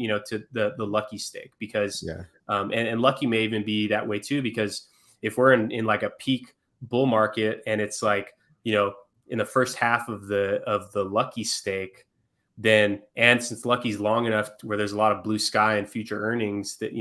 the lucky stake, because and lucky may even be that way too, because if we're in like a peak bull market, and it's like, in the first half of the lucky stake, then, and since lucky's long enough where there's a lot of blue sky and future earnings, that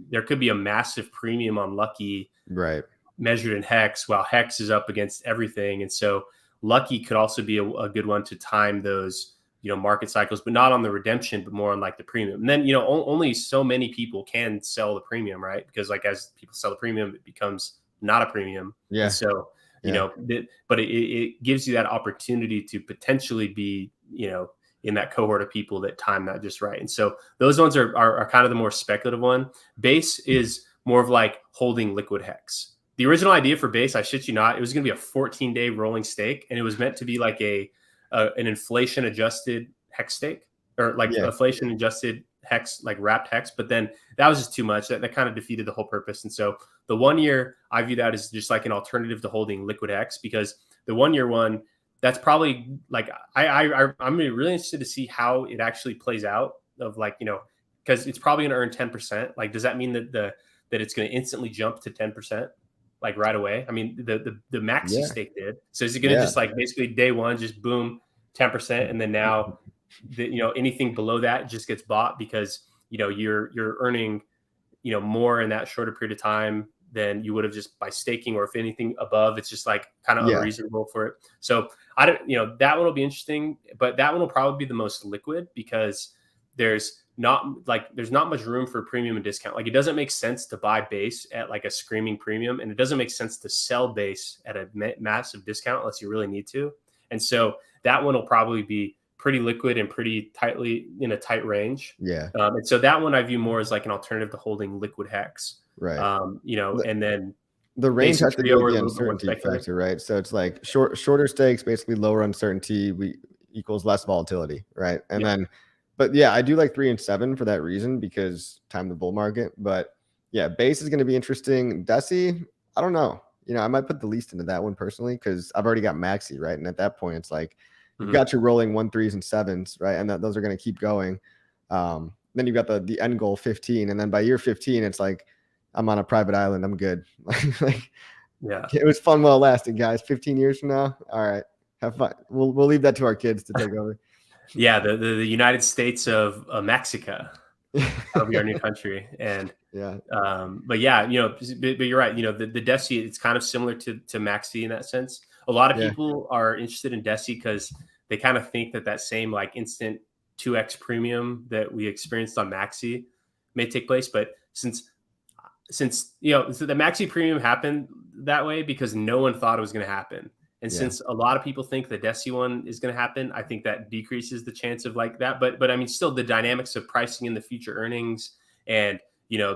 there could be a massive premium on lucky, right, measured in hex, while hex is up against everything. And so lucky could also be a good one to time those market cycles, but not on the redemption, but more on, like, the premium. And then only so many people can sell the premium, right? Because, like, as people sell the premium, it becomes not a premium. And so but it gives you that opportunity to potentially be in that cohort of people that time that just right. And so those ones are kind of the more speculative one. Base is more of like holding liquid hex. the original idea for base, I shit you not, it was going to be a 14-day rolling stake, and it was meant to be like an inflation adjusted hex stake, or like inflation adjusted hex, like wrapped hex. But then that was just too much. That kind of defeated the whole purpose. And so the 1 year, I view that as just like an alternative to holding liquid hex, because the 1 year one, that's probably like, I'm really interested to see how it actually plays out, of like, because it's probably going to earn 10%. Like, does that mean that it's going to instantly jump to 10%? Like right away? I mean, the MAXI stake did. So is it going to just like basically day one, just boom, 10%, and then now anything below that just gets bought because you're earning more in that shorter period of time than you would have just by staking, or if anything above, it's just like kind of unreasonable for it. So I don't, that one will be interesting, but that one will probably be the most liquid, because there's not much room for premium and discount. Like, it doesn't make sense to buy base at like a screaming premium, and it doesn't make sense to sell base at a massive discount unless you really need to. And so that one will probably be pretty liquid and pretty tightly in a tight range. And so that one I view more as like an alternative to holding liquid hex. Right. And then the range has to do with the uncertainty factor, right? So it's like shorter stakes, basically lower uncertainty, equals less volatility, right? And then, but yeah, I do like 3 and 7 for that reason, because time the bull market. But yeah, base is going to be interesting. Deci, I don't know. I might put the least into that one personally, because I've already got MAXI, right? And at that point, it's like you've got your rolling 1, 3s, and 7s, right? And those are going to keep going. Then you've got the end goal 15, and then by year 15, it's like, I'm on a private island, I'm good. It was fun while it lasted, guys. 15 years from now, all right, have fun. We'll leave that to our kids to take over. The United States of Mexico. That'll be our new country. And but you're right. The Deci, it's kind of similar to MAXI in that sense. A lot of people are interested in Deci because they kind of think that same like instant 2x premium that we experienced on MAXI may take place. But since so the MAXI premium happened that way because no one thought it was going to happen. And since a lot of people think the Deci one is going to happen, I think that decreases the chance of like that. But I mean, still the dynamics of pricing in the future earnings, and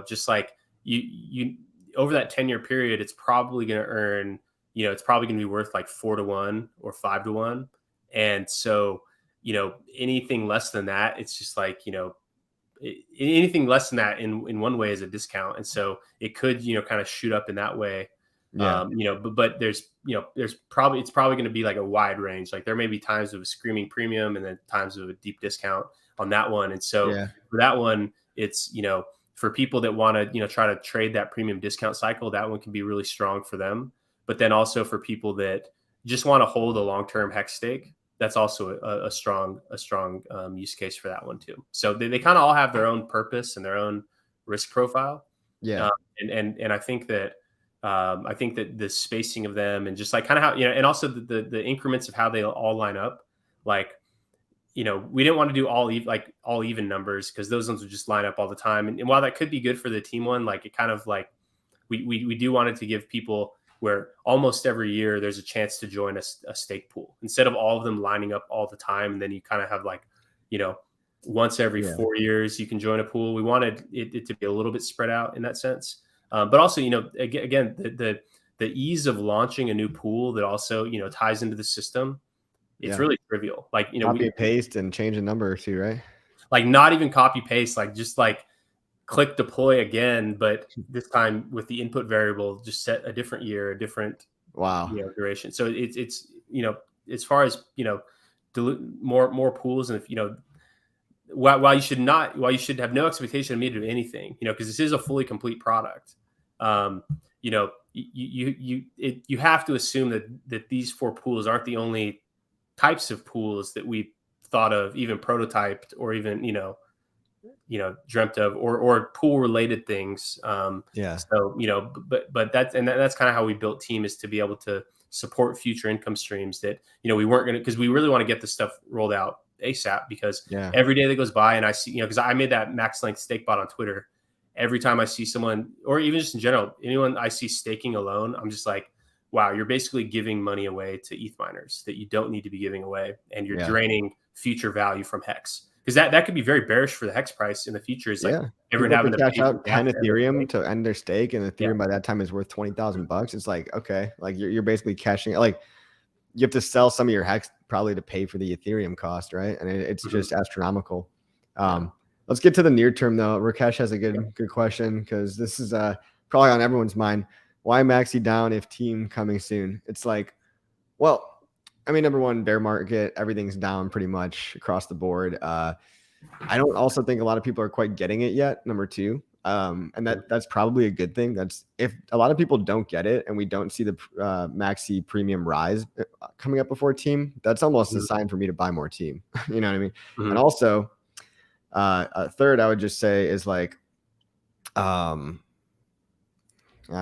just like you over that 10-year period, it's probably going to earn, it's probably going to be worth like 4 to 1 or 5 to 1. And so, anything less than that, it's just like, anything less than that in one way is a discount. And so it could, kind of shoot up in that way. But there's probably going to be like a wide range. Like there may be times of a screaming premium and then times of a deep discount on that one. And so for that one, it's, for people that want to, try to trade that premium discount cycle, that one can be really strong for them. But then also for people that just want to hold a long-term hex stake, that's also a strong use case for that one too. So they kind of all have their own purpose and their own risk profile. And I think that the spacing of them and just like kind of how, and also the increments of how they all line up, like, we didn't want to do all even numbers because those ones would just line up all the time. And while that could be good for the team one, like it kind of like we do want it to give people where almost every year there's a chance to join a stake pool instead of all of them lining up all the time. And then you kind of have like, once every 4 years you can join a pool. We wanted it to be a little bit spread out in that sense. But also, again, the ease of launching a new pool that also, ties into the system. It's really trivial. Like, copy and paste and change a number or two, right? Like not even copy paste, like just like click deploy again, but this time with the input variable, just set a different year, a different duration. So it's as far as more pools, and if while you should have no expectation of me to do anything, because this is a fully complete product. You have to assume that these 4 pools aren't the only types of pools that we thought of, even prototyped, or even dreamt of, or pool related things. So but that's kind of how we built Team, is to be able to support future income streams that we weren't going to, because we really want to get this stuff rolled out ASAP, because every day that goes by and I see, because I made that max length stake bot on Twitter. Every time I see someone, or even just in general, anyone I see staking alone, I'm just like, wow, you're basically giving money away to ETH miners that you don't need to be giving away, and you're draining future value from Hex. because that could be very bearish for the hex price in the future. Is like Yeah. everyone People having can to cash pay for out gas 10 to ever Ethereum stake. to end their stake, and Ethereum by that time is worth $20,000. It's like, okay, like you're basically cashing, like you have to sell some of your hex probably to pay for the Ethereum cost, right? And it's just astronomical. Let's get to the near term though. Rakesh has a good question, because this is probably on everyone's mind. Why Maxi down if team coming soon? It's like, well, I mean, number one, bear market, everything's down pretty much across the board. I don't also think a lot of people are quite getting it yet. Number two, and that's probably a good thing. That's if a lot of people don't get it, and we don't see the Maxi premium rise coming up before team. That's almost a sign for me to buy more team. You know what I mean? And also, a third, I would just say is like, I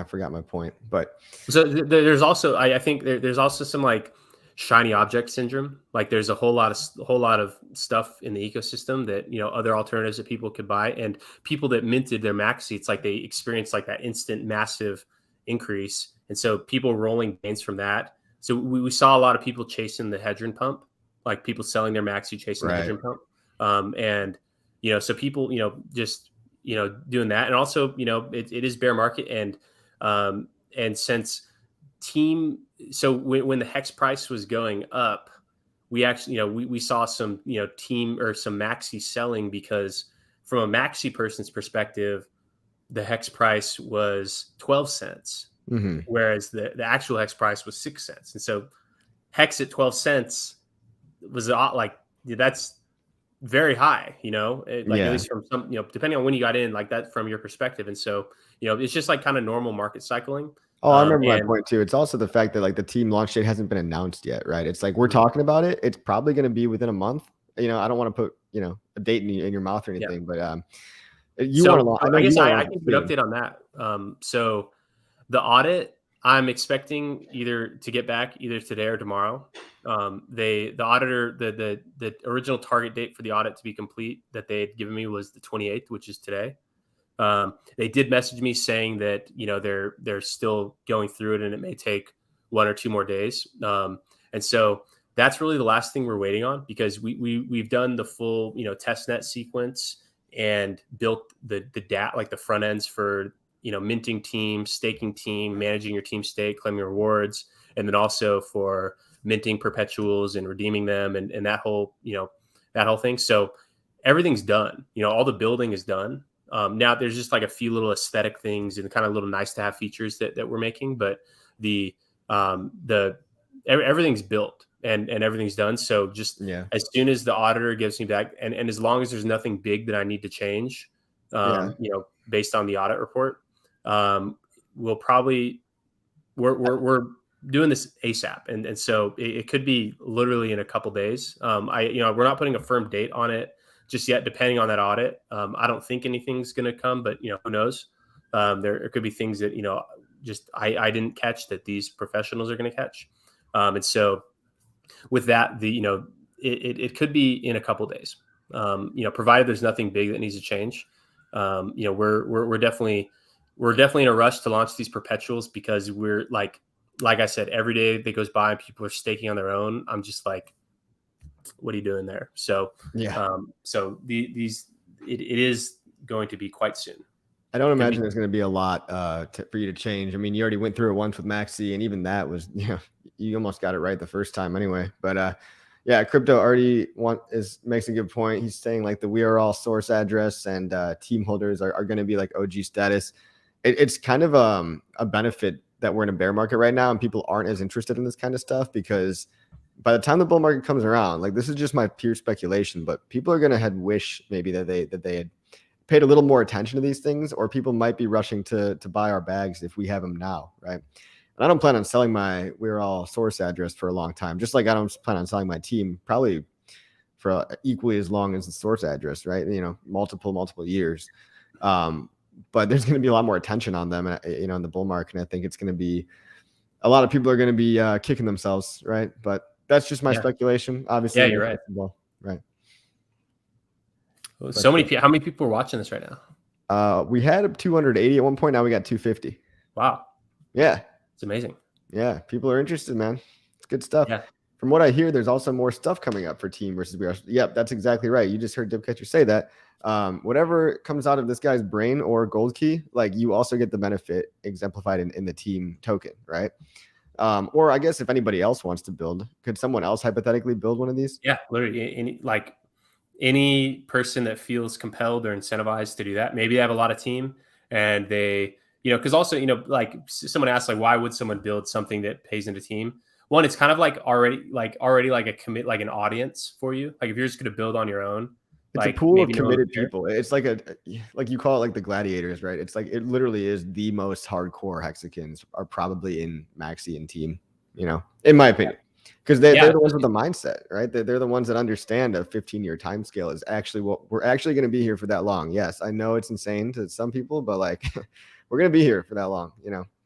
forgot my point, but so there's also I think there's also some like shiny object syndrome. Like there's a whole lot of stuff in the ecosystem that, you know, other alternatives that people could buy, and people that minted their maxi, it's like they experienced like that instant massive increase, and so people rolling gains from that. So we saw a lot of people chasing the Hedron pump, like people selling their maxi chasing the Hedron pump, and you know, so people, you know, just, you know, doing that, and also, you know, it is bear market, and since team, so when the hex price was going up, we actually, you know, we saw some, you know, team or some maxi selling, because from a maxi person's perspective, the hex price was 12 cents, whereas the actual hex price was 6 cents. And so hex at 12 cents was like, that's very high, you know, like at least from some, you know, depending on when you got in, like that from your perspective. And so, you know, it's just like kind of normal market cycling. Oh, I remember my point too. It's also the fact that like the team launch date hasn't been announced yet, right? It's like we're talking about it. It's probably going to be within a month. You know, I don't want to put, you know, a date in your mouth or anything, but you want to. I guess I can give an update on that. So the audit, I'm expecting either to get back either today or tomorrow. The auditor, the original target date for the audit to be complete that they had given me was the 28th, which is today. They did message me saying that, you know, they're still going through it, and it may take 1 or 2 more days. And so that's really the last thing we're waiting on, because we've done the full, you know, testnet sequence and built the data, like the front ends for, you know, minting team, staking team, managing your team stake, claiming rewards, and then also for minting perpetuals and redeeming them, and that whole, you know, that whole thing. So everything's done. You know, all the building is done. Now there's just like a few little aesthetic things and kind of little nice to have features that we're making, but everything's built and everything's done. So just as soon as the auditor gives me back, and as long as there's nothing big that I need to change, you know, based on the audit report, we'll probably, we're doing this ASAP. And so it could be literally in a couple days. You know, we're not putting a firm date on it just yet, depending on that audit. I don't think anything's going to come, but, you know, who knows? There could be things that, you know, just I didn't catch that these professionals are going to catch. And so with that, you know, it could be in a couple days, you know, provided there's nothing big that needs to change. You know, we're definitely in a rush to launch these perpetuals, because we're like I said, every day that goes by and people are staking on their own, I'm just like, what are you doing there? So so it is going to be quite soon. I don't imagine there's going to be a lot for you to change. I mean, you already went through it once with Maxi, and even that was, you know, you almost got it right the first time anyway. But yeah, Crypto already makes a good point. He's saying like the we are all source address and team holders are going to be like OG status. It's kind of a benefit that we're in a bear market right now, and people aren't as interested in this kind of stuff, because by the time the bull market comes around, like this is just my pure speculation, but people are going to wish maybe that they had paid a little more attention to these things, or people might be rushing to buy our bags if we have them now, right? And I don't plan on selling my we're all source address for a long time, just like I don't plan on selling my team probably for equally as long as the source address, right? You know, multiple years. But there's going to be a lot more attention on them, you know, in the bull market. And I think it's going to be a lot of people are going to be kicking themselves, right? But that's just my speculation. Obviously, yeah, you're right. Right. So many people. How many people are watching this right now? We had 280 at one point. Now we got 250. Wow. Yeah. It's amazing. Yeah. People are interested, man. It's good stuff. Yeah. from what I hear, there's also more stuff coming up for team versus BR. Yep, that's exactly right. You just heard Dipcatcher say that. Whatever comes out of this guy's brain or gold key, like you also get the benefit exemplified in the team token, right? Or I guess if anybody else wants to build, could someone else hypothetically build one of these? Yeah, literally, any person that feels compelled or incentivized to do that. Maybe they have a lot of team and they, because also, like someone asked, like, why would someone build something that pays into team? One, it's kind of like already like a commit, like an audience for you. Like if you're just going to build on your own, it's like a pool of maybe committed people. It's like like you call it like the gladiators, right? It's like it literally is the most hardcore hexagons are probably in Maxi and team, in my opinion. Because they're the ones with the mindset, right? They're the ones that understand a 15-year time scale is actually what we're actually going to be here for that long. Yes, I know it's insane to some people, but like we're going to be here for that long,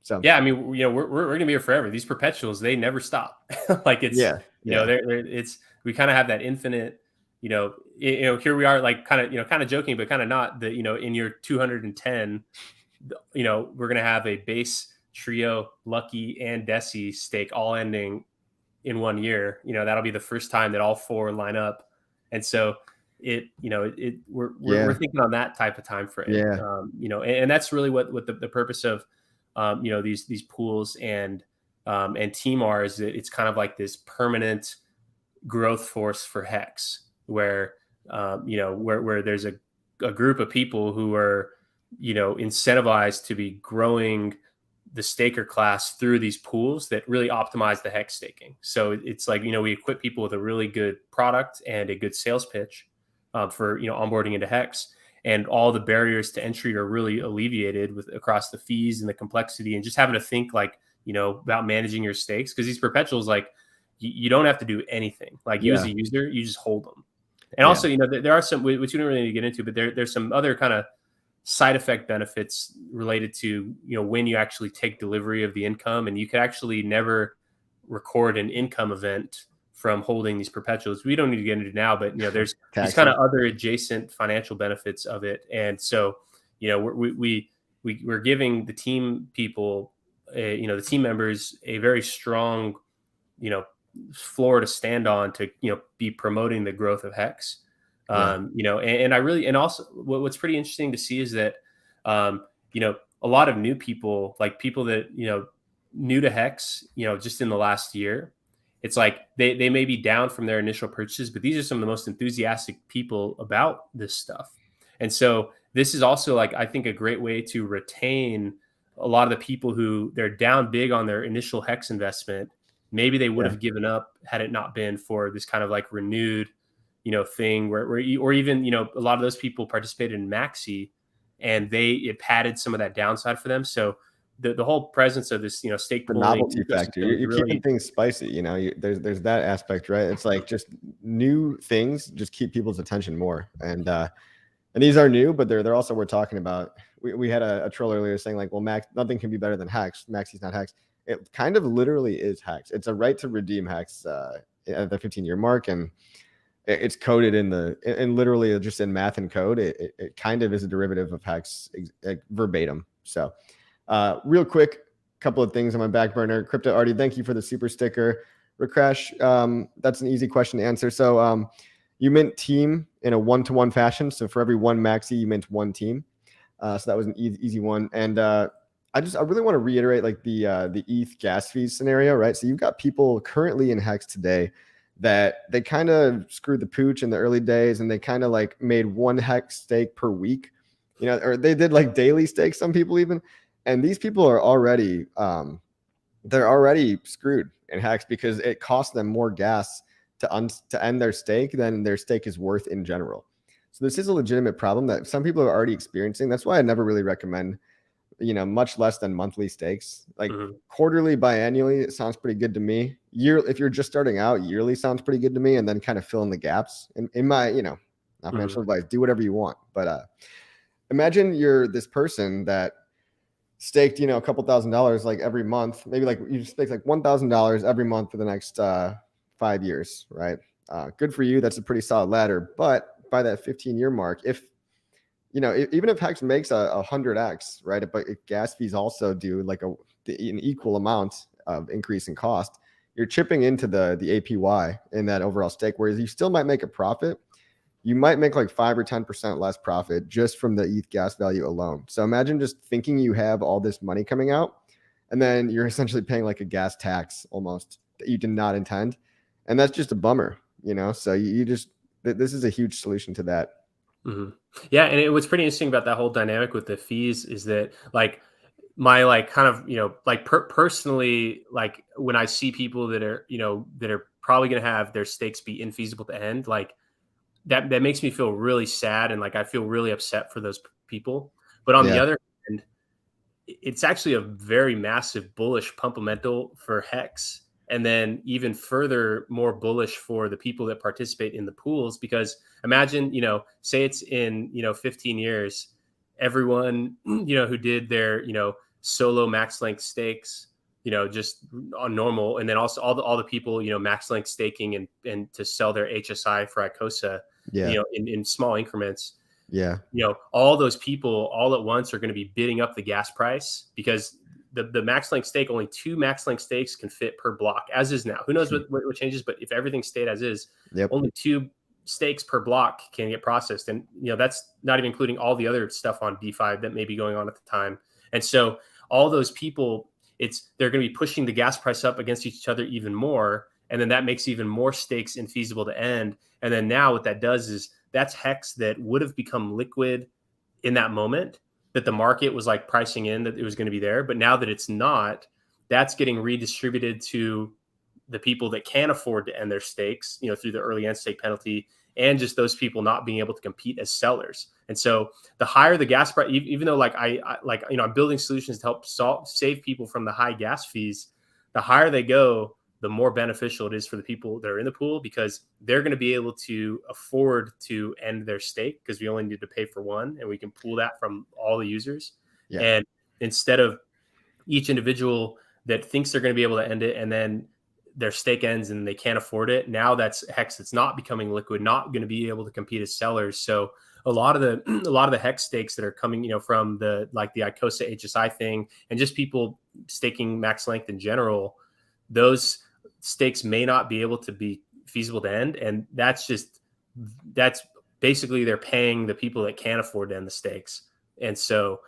So yeah, I mean, we're going to be here forever. These perpetuals, they never stop. Like it's it's we kind of have that infinite. Here we are, like kind of joking, but kind of not. That in your 210, we're going to have a base trio, lucky, and Desi stake all ending in 1 year. That'll be the first time that all four line up, and so we're thinking on that type of time frame. And that's really what the purpose of these pools and team are, is that it's kind of like this permanent growth force for Hex, where where there's a group of people who are incentivized to be growing the staker class through these pools that really optimize the Hex staking. So it's like, we equip people with a really good product and a good sales pitch for, onboarding into Hex, and all the barriers to entry are really alleviated across the fees and the complexity, and just having to think like, about managing your stakes. Cause these perpetuals, like you don't have to do anything. Like you as a user, you just hold them. And also, there are some, which you don't really need to get into, but there's some other kind of side effect benefits related to, when you actually take delivery of the income, and you could actually never record an income event from holding these perpetuals. We don't need to get into now, but there's these kind of other adjacent financial benefits of it. And so, we're giving the team people, the team members, a very strong, floor to stand on to, be promoting the growth of Hex. And I really, and also what's pretty interesting to see is that, a lot of new people, like people that, new to Hex, just in the last year, it's like they may be down from their initial purchases, but these are some of the most enthusiastic people about this stuff. And so this is also, like, I think, a great way to retain a lot of the people who they're down big on their initial Hex investment. Maybe they would have given up had it not been for this kind of like renewed, thing where or even, a lot of those people participated in Maxi, and it padded some of that downside for them. So the whole presence of this, stake the pooling novelty factor, you're really keeping things spicy. There's that aspect, right? It's like just new things just keep people's attention more. And these are new, but they're also, we're talking about, we had a troll earlier saying like, well, nothing can be better than Hex. Maxi's not Hex. It kind of literally is Hex. It's a right to redeem Hex at the 15-year mark, and it's coded in literally just in math and code. It kind of is a derivative of Hex, verbatim. So real quick, couple of things on my back burner. Crypto Artie, thank you for the super sticker. Rakesh, that's an easy question to answer. So you mint team in a one-to-one fashion. So for every one Maxi, you mint one team. So that was an easy one. And I really want to reiterate like the ETH gas fees scenario, right? So you've got people currently in Hex today that they kind of screwed the pooch in the early days, and they kind of like made one Hex stake per week, or they did like daily stakes, some people even. And these people are already, they're already screwed in Hex because it costs them more gas to end their stake than their stake is worth in general. So this is a legitimate problem that some people are already experiencing. That's why I never really recommend, much less than monthly stakes. Like quarterly, biannually, it sounds pretty good to me. If you're just starting out, yearly sounds pretty good to me, and then kind of fill in the gaps. In my, not financial advice, do whatever you want. But imagine you're this person that staked, a couple $1,000s like every month. Maybe like you stake like $1,000 every month for the next 5 years, right? Good for you. That's a pretty solid ladder. But by that 15-year mark, if even if Hex makes a 100x, right? But if gas fees also do like an equal amount of increase in cost, you're chipping into the APY in that overall stake, whereas you still might make a profit. You might make like 5 or 10% less profit just from the ETH gas value alone. So imagine just thinking you have all this money coming out, and then you're essentially paying like a gas tax almost that you did not intend. And that's just a bummer, you know? So you just, this is a huge solution to that. Mm-hmm. Yeah. And what's pretty interesting about that whole dynamic with the fees is that like my like kind of, like personally, like when I see people that are, that are probably going to have their stakes be infeasible to end, like that makes me feel really sad. And like, I feel really upset for those people. But on the other hand, it's actually a very massive bullish pumpamental for Hex. And then even further, more bullish for the people that participate in the pools, because imagine, say it's in, 15 years, everyone, who did their, solo max length stakes, just on normal. And then also all the people, max length staking and to sell their HSI for ICOSA, in small increments. Yeah. All those people all at once are going to be bidding up the gas price, because the max length stake, only 2 max length stakes can fit per block, as is now. Who knows what changes, but if everything stayed as is, only 2 stakes per block can get processed. And, that's not even including all the other stuff on DeFi that may be going on at the time. And so all those people, they're going to be pushing the gas price up against each other even more. And then that makes even more stakes infeasible to end. And then now what that does is that's Hex that would have become liquid in that moment, that the market was like pricing in that it was going to be there. But now that it's not, that's getting redistributed to the people that can afford to end their stakes, through the early end stake penalty, and just those people not being able to compete as sellers. And so the higher the gas price, even though I'm building solutions to help save people from the high gas fees, the higher they go, the more beneficial it is for the people that are in the pool, because they're going to be able to afford to end their stake, because we only need to pay for one, and we can pool that from all the users. Yeah. And instead of each individual that thinks they're going to be able to end it and then their stake ends and they can't afford it, now that's Hex that's not becoming liquid, not going to be able to compete as sellers. So a lot of the Hex stakes that are coming, from the ICOSA HSI thing, and just people staking max length in general, those stakes may not be able to be feasible to end. And that's basically they're paying the people that can't afford to end the stakes. And so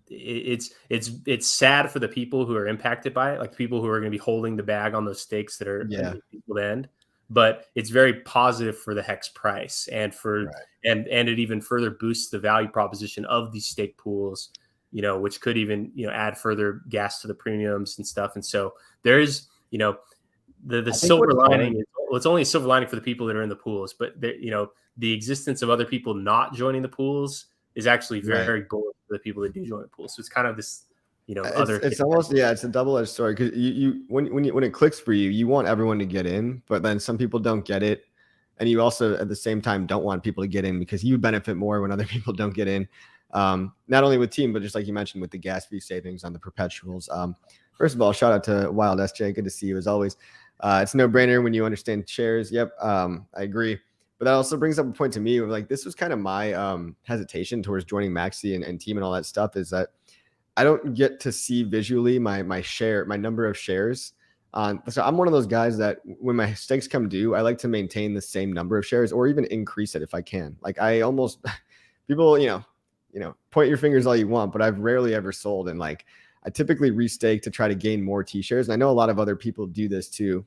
it's sad for the people who are impacted by it, like people who are going to be holding the bag on those stakes that are people to end. But it's very positive for the Hex price, and and it even further boosts the value proposition of these stake pools, which could even, add further gas to the premiums and stuff. And so there's, the silver lining, it's only a silver lining for the people that are in the pools, but the existence of other people not joining the pools is actually very bullish for the people that do join the pool. So it's kind of this, it's almost, it's a double-edged sword, because when it clicks for you, you want everyone to get in, but then some people don't get it. And you also at the same time don't want people to get in, because you benefit more when other people don't get in. Not only with team, but just like you mentioned with the gas fee savings on the perpetuals. First of all, shout out to Wild SJ. Good to see you as always. It's a no-brainer when you understand shares. Yep. I agree. But that also brings up a point to me of like, this was kind of my hesitation towards joining MAXI and team and all that stuff, is that I don't get to see visually my number of shares. So I'm one of those guys that when my stakes come due, I like to maintain the same number of shares, or even increase it if I can. Like I almost, people, point your fingers all you want, but I've rarely ever sold. And like, I typically restake to try to gain more T-shares. And I know a lot of other people do this too.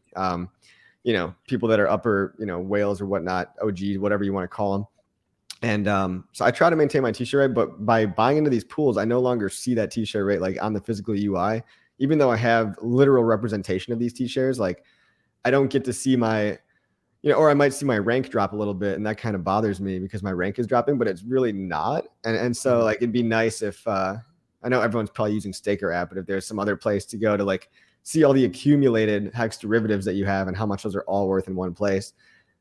People that are upper, whales or whatnot, OGs, whatever you want to call them. And so I try to maintain my T-share rate, but by buying into these pools, I no longer see that T-share rate like on the physical UI, even though I have literal representation of these T-shares. Like I don't get to see my, or I might see my rank drop a little bit, and that kind of bothers me because my rank is dropping, but it's really not. And so like, it'd be nice if, I know everyone's probably using Staker app, but if there's some other place to go to like see all the accumulated Hex derivatives that you have and how much those are all worth in one place,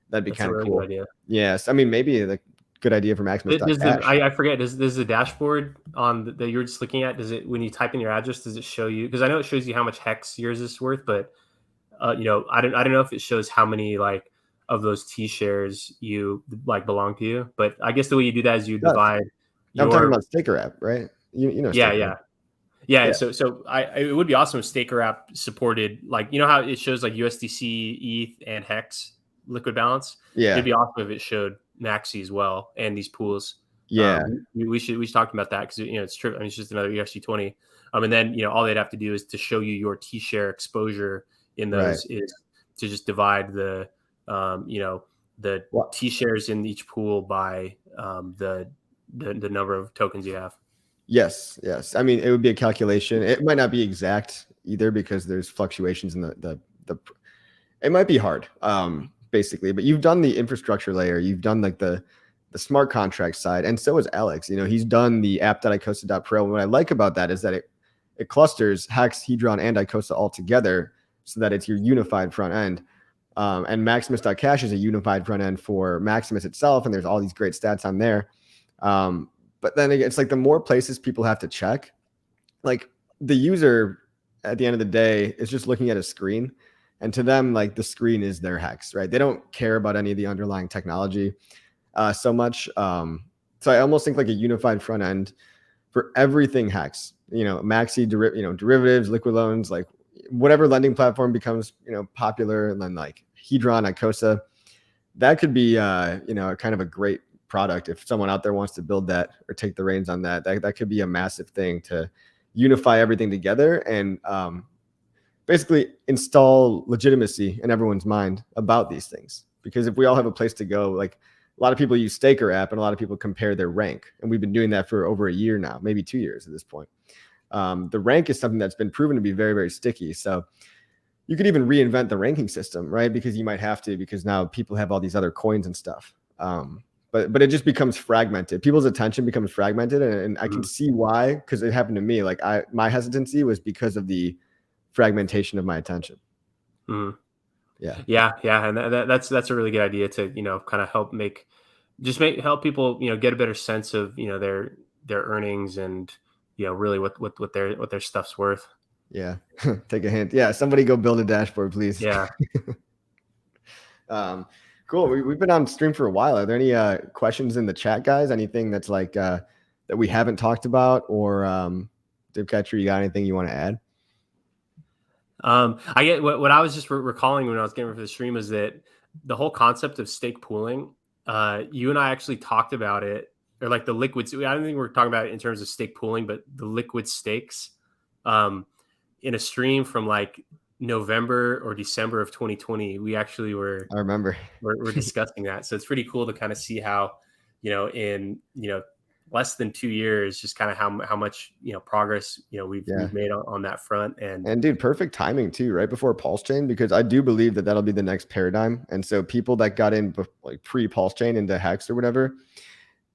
that'd be kind of cool. Idea. Yes. I mean, maybe the good idea for Maximus. I forget, does the dashboard on that you're just looking at, does it, when you type in your address, does it show you, because I know it shows you how much Hex yours is worth, but I don't know if it shows how many like of those T shares you like belong to you. But I guess the way you do that is you divide. I'm talking about Staker app, right? Yeah. Yeah, Yeah. so it would be awesome if Staker app supported, like, you know how it shows like USDC, ETH, and Hex liquid balance. It'd Yeah. be awesome if it showed Maxi as well and these pools. Yeah. We should talk about that because it's true. I mean, it's just another ERC20. And then all they'd have to do is to show you your T share exposure in Right. those is to just divide the the Well, T shares in each pool by the number of tokens you have. yes. Yes. I mean, it would be a calculation. It might not be exact either because there's fluctuations in the it might be hard, basically, but you've done the infrastructure layer. You've done like the smart contract side. And so is Alex, he's done the app.icosa.pro. And what I like about that is that it clusters Hex, Hedron, and Icosa all together so that it's your unified front end. And Maximus.cash is a unified front end for Maximus itself. And there's all these great stats on there. But then it's like the more places people have to check, like the user at the end of the day is just looking at a screen. And to them, like the screen is their Hex, right? They don't care about any of the underlying technology so much. So I almost think like a unified front end for everything Hex, MAXI, derivatives, liquid loans, like whatever lending platform becomes, popular, and then like Hedron, Icosa, that could be, kind of a great product if someone out there wants to build that or take the reins on that. That could be a massive thing to unify everything together and basically install legitimacy in everyone's mind about these things. Because if we all have a place to go, like a lot of people use Staker app and a lot of people compare their rank. And we've been doing that for over a year now, maybe 2 years at this point. The rank is something that's been proven to be very, very sticky. So you could even reinvent the ranking system, right? Because you might have to, because now people have all these other coins and stuff. But it just becomes fragmented. People's attention becomes fragmented. And I can see why, because it happened to me. Like my hesitancy was because of the fragmentation of my attention. Yeah, and that's a really good idea to kind of help help people get a better sense of their earnings and really what their stuff's worth. Yeah. Take a hint. Yeah, somebody go build a dashboard, please. Yeah. Cool. We've been on stream for a while. Are there any questions in the chat, guys? Anything that's like that we haven't talked about, or Dipcatcher, you got anything you want to add? I get what I was just recalling when I was getting ready for the stream is that the whole concept of stake pooling, you and I actually talked about it, or like the liquids. I don't think we're talking about it in terms of stake pooling, but the liquid stakes in a stream from like November or December of 2020. We actually we're discussing that. So it's pretty cool to kind of see how, in less than 2 years, just kind of how much progress we've made on that front. And dude, perfect timing too, right before PulseChain, because I do believe that that'll be the next paradigm. And so people that got in like pre PulseChain into Hex or whatever,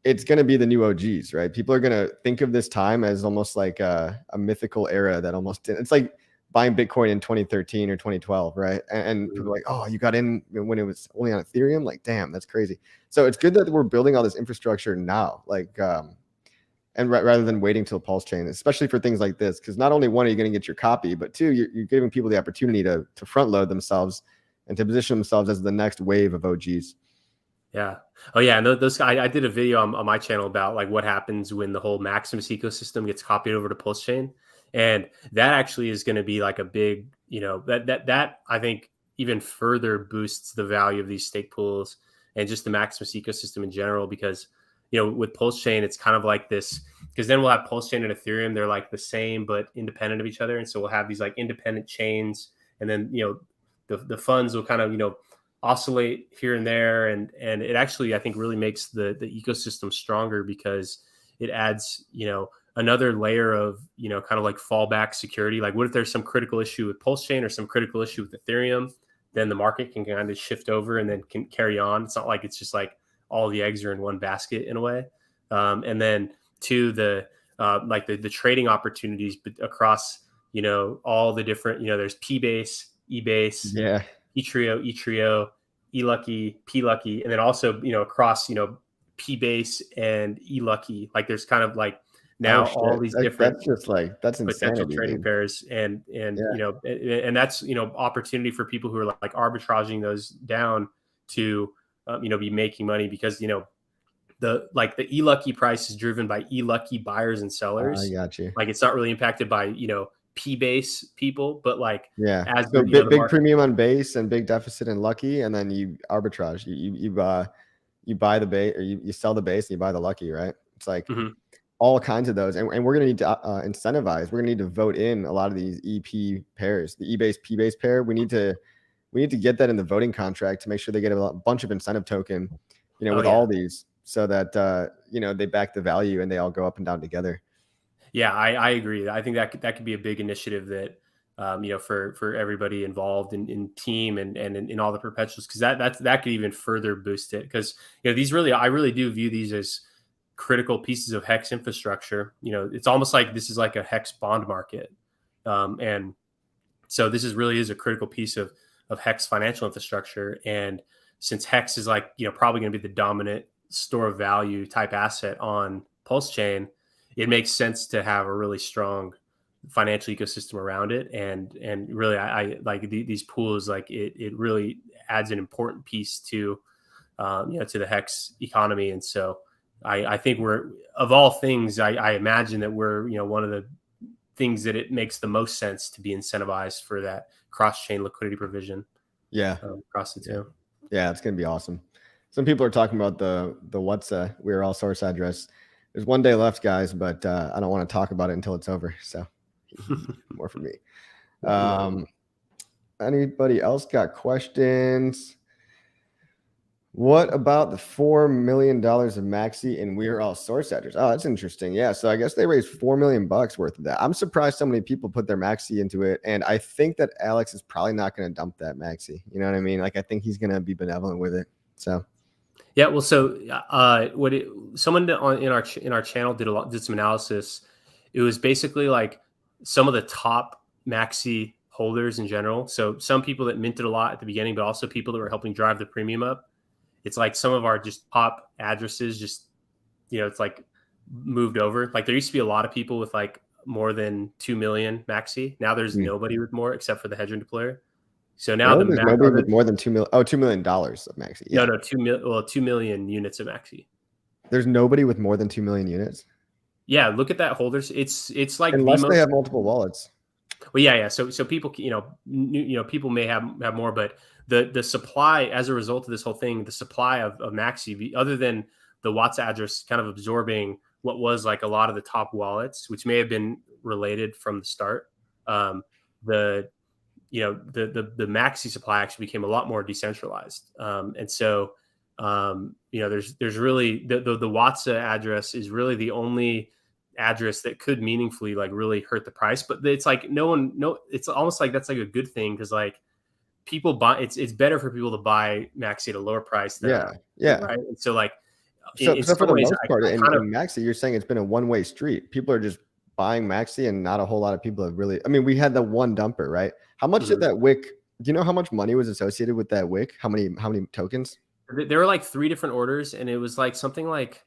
it's going to be the new OGs, right? People are going to think of this time as almost like a mythical era that almost didn't. It's like buying Bitcoin in 2013 or 2012, right? And people are like, oh, you got in when it was only on Ethereum? Like, damn, that's crazy. So it's good that we're building all this infrastructure now, like, and rather than waiting till PulseChain, especially for things like this, because not only one, are you going to get your copy, but two, you're giving people the opportunity to front load themselves and to position themselves as the next wave of OGs. Yeah. Oh yeah. And those I did a video on my channel about like what happens when the whole Maximus ecosystem gets copied over to PulseChain. And that actually is going to be like a big, that I think even further boosts the value of these stake pools and just the Maximus ecosystem in general, because, with PulseChain, it's kind of like this, because then we'll have PulseChain and Ethereum. They're like the same, but independent of each other. And so we'll have these like independent chains, and then, the funds will kind of, oscillate here and there. And it actually, I think, really makes the ecosystem stronger, because it adds, another layer of, kind of like fallback security. Like, what if there's some critical issue with PulseChain or some critical issue with Ethereum? Then the market can kind of shift over and then can carry on. It's not like it's just like all the eggs are in one basket in a way. And then to the like the trading opportunities across, all the different, there's P-Base, E-Base, eTrio, eLucky, P-Lucky, and then also, across, P-Base and eLucky. Like, there's kind of like now all these different that's just like, that's potential insanity, trading pairs, and and that's opportunity for people who are like arbitraging those down to be making money, because the the e-lucky price is driven by e-lucky buyers and I sellers. got you. Like it's not really impacted by, P-base people, but like Yeah. as So the big market. premium on base and big deficit in lucky, and then you arbitrage. You buy the base, or you sell the base and you buy the lucky, right? It's like Mhm. all kinds of those, and we're gonna need to incentivize. We're gonna need to vote in a lot of these EP pairs, the E-base P-base pair. We need to get that in the voting contract to make sure they get a bunch of incentive token, Oh with yeah. all these, so that they back the value and they all go up and down together. Yeah, I agree. I think that could be a big initiative that, for everybody involved in team and in all the perpetuals, because that could even further boost it. Because I really do view these as critical pieces of Hex infrastructure. It's almost like this is like a Hex bond market, and so this really is a critical piece of Hex financial infrastructure. And since Hex is like, probably going to be the dominant store of value type asset on PulseChain, it makes sense to have a really strong financial ecosystem around it. And really, I like these pools. Like it really adds an important piece to, to the Hex economy. And so I think we're, of all things, I imagine that we're, one of the things that it makes the most sense to be incentivized for that cross-chain liquidity provision. Yeah. Across the two. Yeah, it's gonna be awesome. Some people are talking about the what's we're all source address. There's one day left, guys, but I don't want to talk about it until it's over. So more for me. Anybody else got questions? What about the $4 million of MAXI and we're all source address? Oh, that's interesting. Yeah, so I guess they raised $4 million worth of that. I'm surprised so many people put their MAXI into it, and I think that Alex is probably not going to dump that MAXI. You know what I mean? Like I think he's going to be benevolent with it. So yeah, well, so someone in our channel did some analysis. It was basically like some of the top MAXI holders in general. So some people that minted a lot at the beginning, but also people that were helping drive the premium up. It's like some of our just top addresses just, it's like moved over. Like there used to be a lot of people with like more than 2 million MAXI. Now there's nobody with more except for the hedge deployer. So now there's nobody with more than $2 million. Oh, $2 million of MAXI. Yeah. No, 2 million units of MAXI. There's nobody with more than 2 million units. Yeah, look at that holders. It's like unless they have multiple wallets. Well, yeah. So people, people may have more, but the supply as a result of this whole thing, the supply of MAXI, other than the Watts address kind of absorbing what was like a lot of the top wallets, which may have been related from the start, the MAXI supply actually became a lot more decentralized, and so there's really the Watts address is really the only address that could meaningfully like really hurt the price. But it's like it's almost like that's like a good thing, because like people buy, it's better for people to buy MAXI at a lower price than right. And so like so for the most part in MAXI, you're saying it's been a one-way street. People are just buying MAXI, and not a whole lot of people have really. I mean, we had the one dumper, right? How much did that wick? Do you know how much money was associated with that wick? How many tokens? There were like 3 different orders, and it was like something like,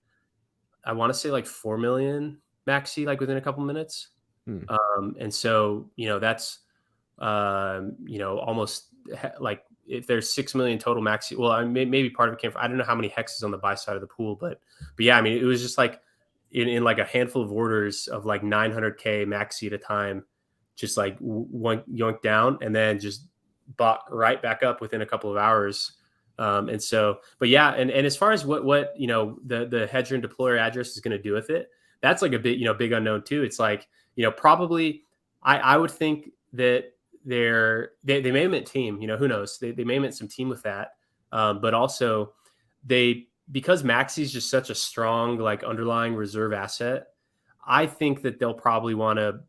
I want to say like 4 million MAXI, like within a couple minutes. And so that's almost like, if there's 6 million total MAXI, well, maybe part of it came from, I don't know how many hexes on the buy side of the pool, but yeah, I mean, it was just like in like a handful of orders of like 900K MAXI at a time, just like one yoinked down and then just bought right back up within a couple of hours. And so, but yeah, and as far as what the hedger and deployer address is going to do with it, that's like a bit big unknown too. It's like probably I would think that they may mint team, who knows, they may mint some team with that, but also because MAXI is just such a strong like underlying reserve asset. I think that they'll probably want to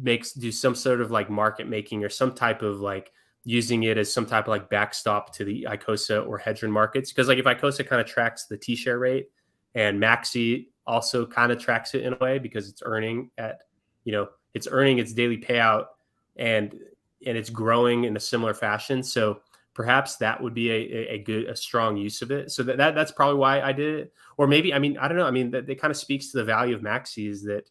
do some sort of like market making or some type of like using it as some type of like backstop to the ICOSA or Hedron markets. Because like if ICOSA kind of tracks the T-share rate, and MAXI also kind of tracks it in a way, because it's earning it's earning its daily payout, and it's growing in a similar fashion. So perhaps that would be a strong use of it. So that's probably why I did it. Or maybe, I mean, I don't know. I mean, that kind of speaks to the value of MAXI, is that,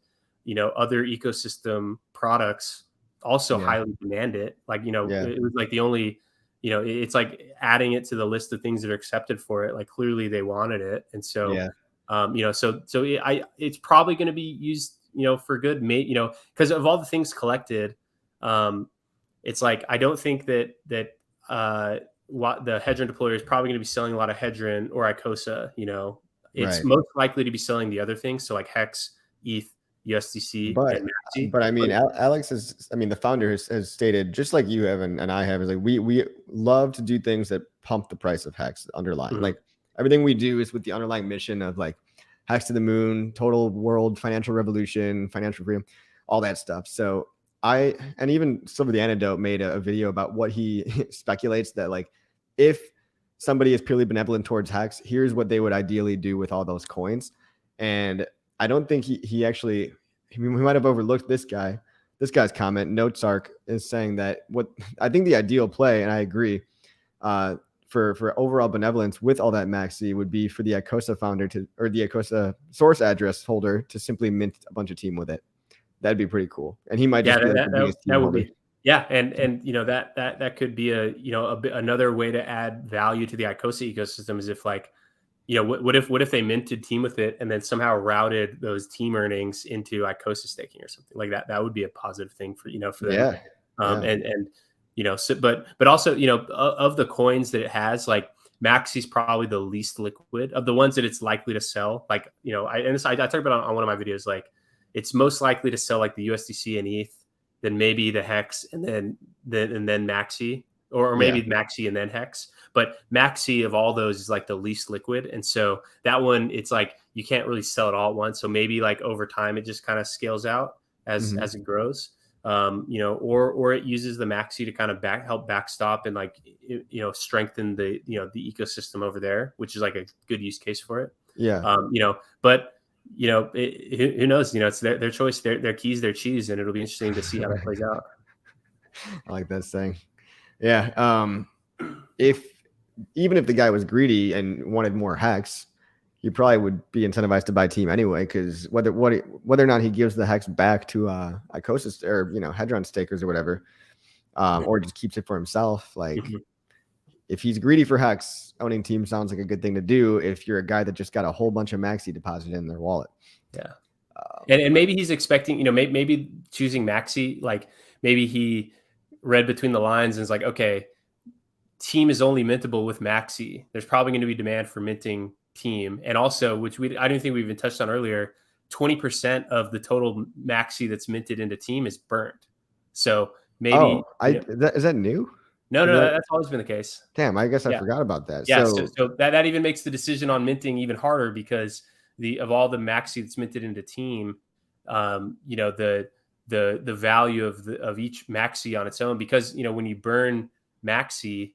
other ecosystem products also highly demand it. Like, it was like the only, it's like adding it to the list of things that are accepted for it. Like clearly they wanted it. And so, Yeah. it's probably going to be used, for good, because of all the things collected. It's like, I don't think that what the Hedron deployer is probably going to be selling a lot of Hedron or Icosa. It's Right. most likely to be selling the other things. So like Hex, ETH, USDC, But and MAXI. I mean, Alex the founder has stated, just like you have and I have, is like we love to do things that pump the price of Hex underlying. Like everything we do is with the underlying mission of like Hex to the moon, total world financial revolution, financial freedom, all that stuff. So and even Silver the Antidote made a video about what he speculates that, like, if somebody is purely benevolent towards Hex, here's what they would ideally do with all those coins. And I don't think he actually, we might have overlooked this guy. This guy's comment, Notesark, is saying that what I think the ideal play, and I agree, for overall benevolence with all that MAXI would be for the Icosa founder or the Icosa source address holder to simply mint a bunch of team with it. That'd be pretty cool. And he might just be like the biggest team holder. Be. Yeah, and that could be another way to add value to the Icosa ecosystem, is if, like, what if they minted team with it and then somehow routed those team earnings into Icosa staking or something like that? That would be a positive thing for for them. Yeah. So, but also, of the coins that it has, like MAXI is probably the least liquid of the ones that it's likely to sell. Like, I talked about on one of my videos, like it's most likely to sell like the USDC and ETH, then maybe the Hex, and then MAXI, or maybe MAXI and then Hex. But MAXI of all those is like the least liquid. And so that one, it's like you can't really sell it all at once. So maybe like over time, it just kind of scales out as it grows. Or it uses the MAXI to kind of help backstop and like, strengthen the ecosystem over there, which is like a good use case for it. Yeah. But who knows? It's their choice, their keys, their cheese, and it'll be interesting to see how that plays out. I like that saying. Yeah. Even if the guy was greedy and wanted more Hex, he probably would be incentivized to buy team anyway, because whether or not he gives the Hex back to Icosa or Hedron stakers or whatever, or just keeps it for himself, like if he's greedy for Hex, owning team sounds like a good thing to do if you're a guy that just got a whole bunch of MAXI deposited in their wallet. Yeah. And maybe he's expecting, maybe choosing MAXI, like maybe he read between the lines and is like, okay, team is only mintable with MAXI. There's probably going to be demand for minting team. And also, which I didn't think we even touched on earlier, 20% of the total MAXI that's minted into team is burnt. So maybe. Is that new? No, that's always been the case. Damn, I guess I forgot about that. Yeah, so that even makes the decision on minting even harder, because of all the MAXI that's minted into team, the value of each MAXI on its own, because when you burn MAXI,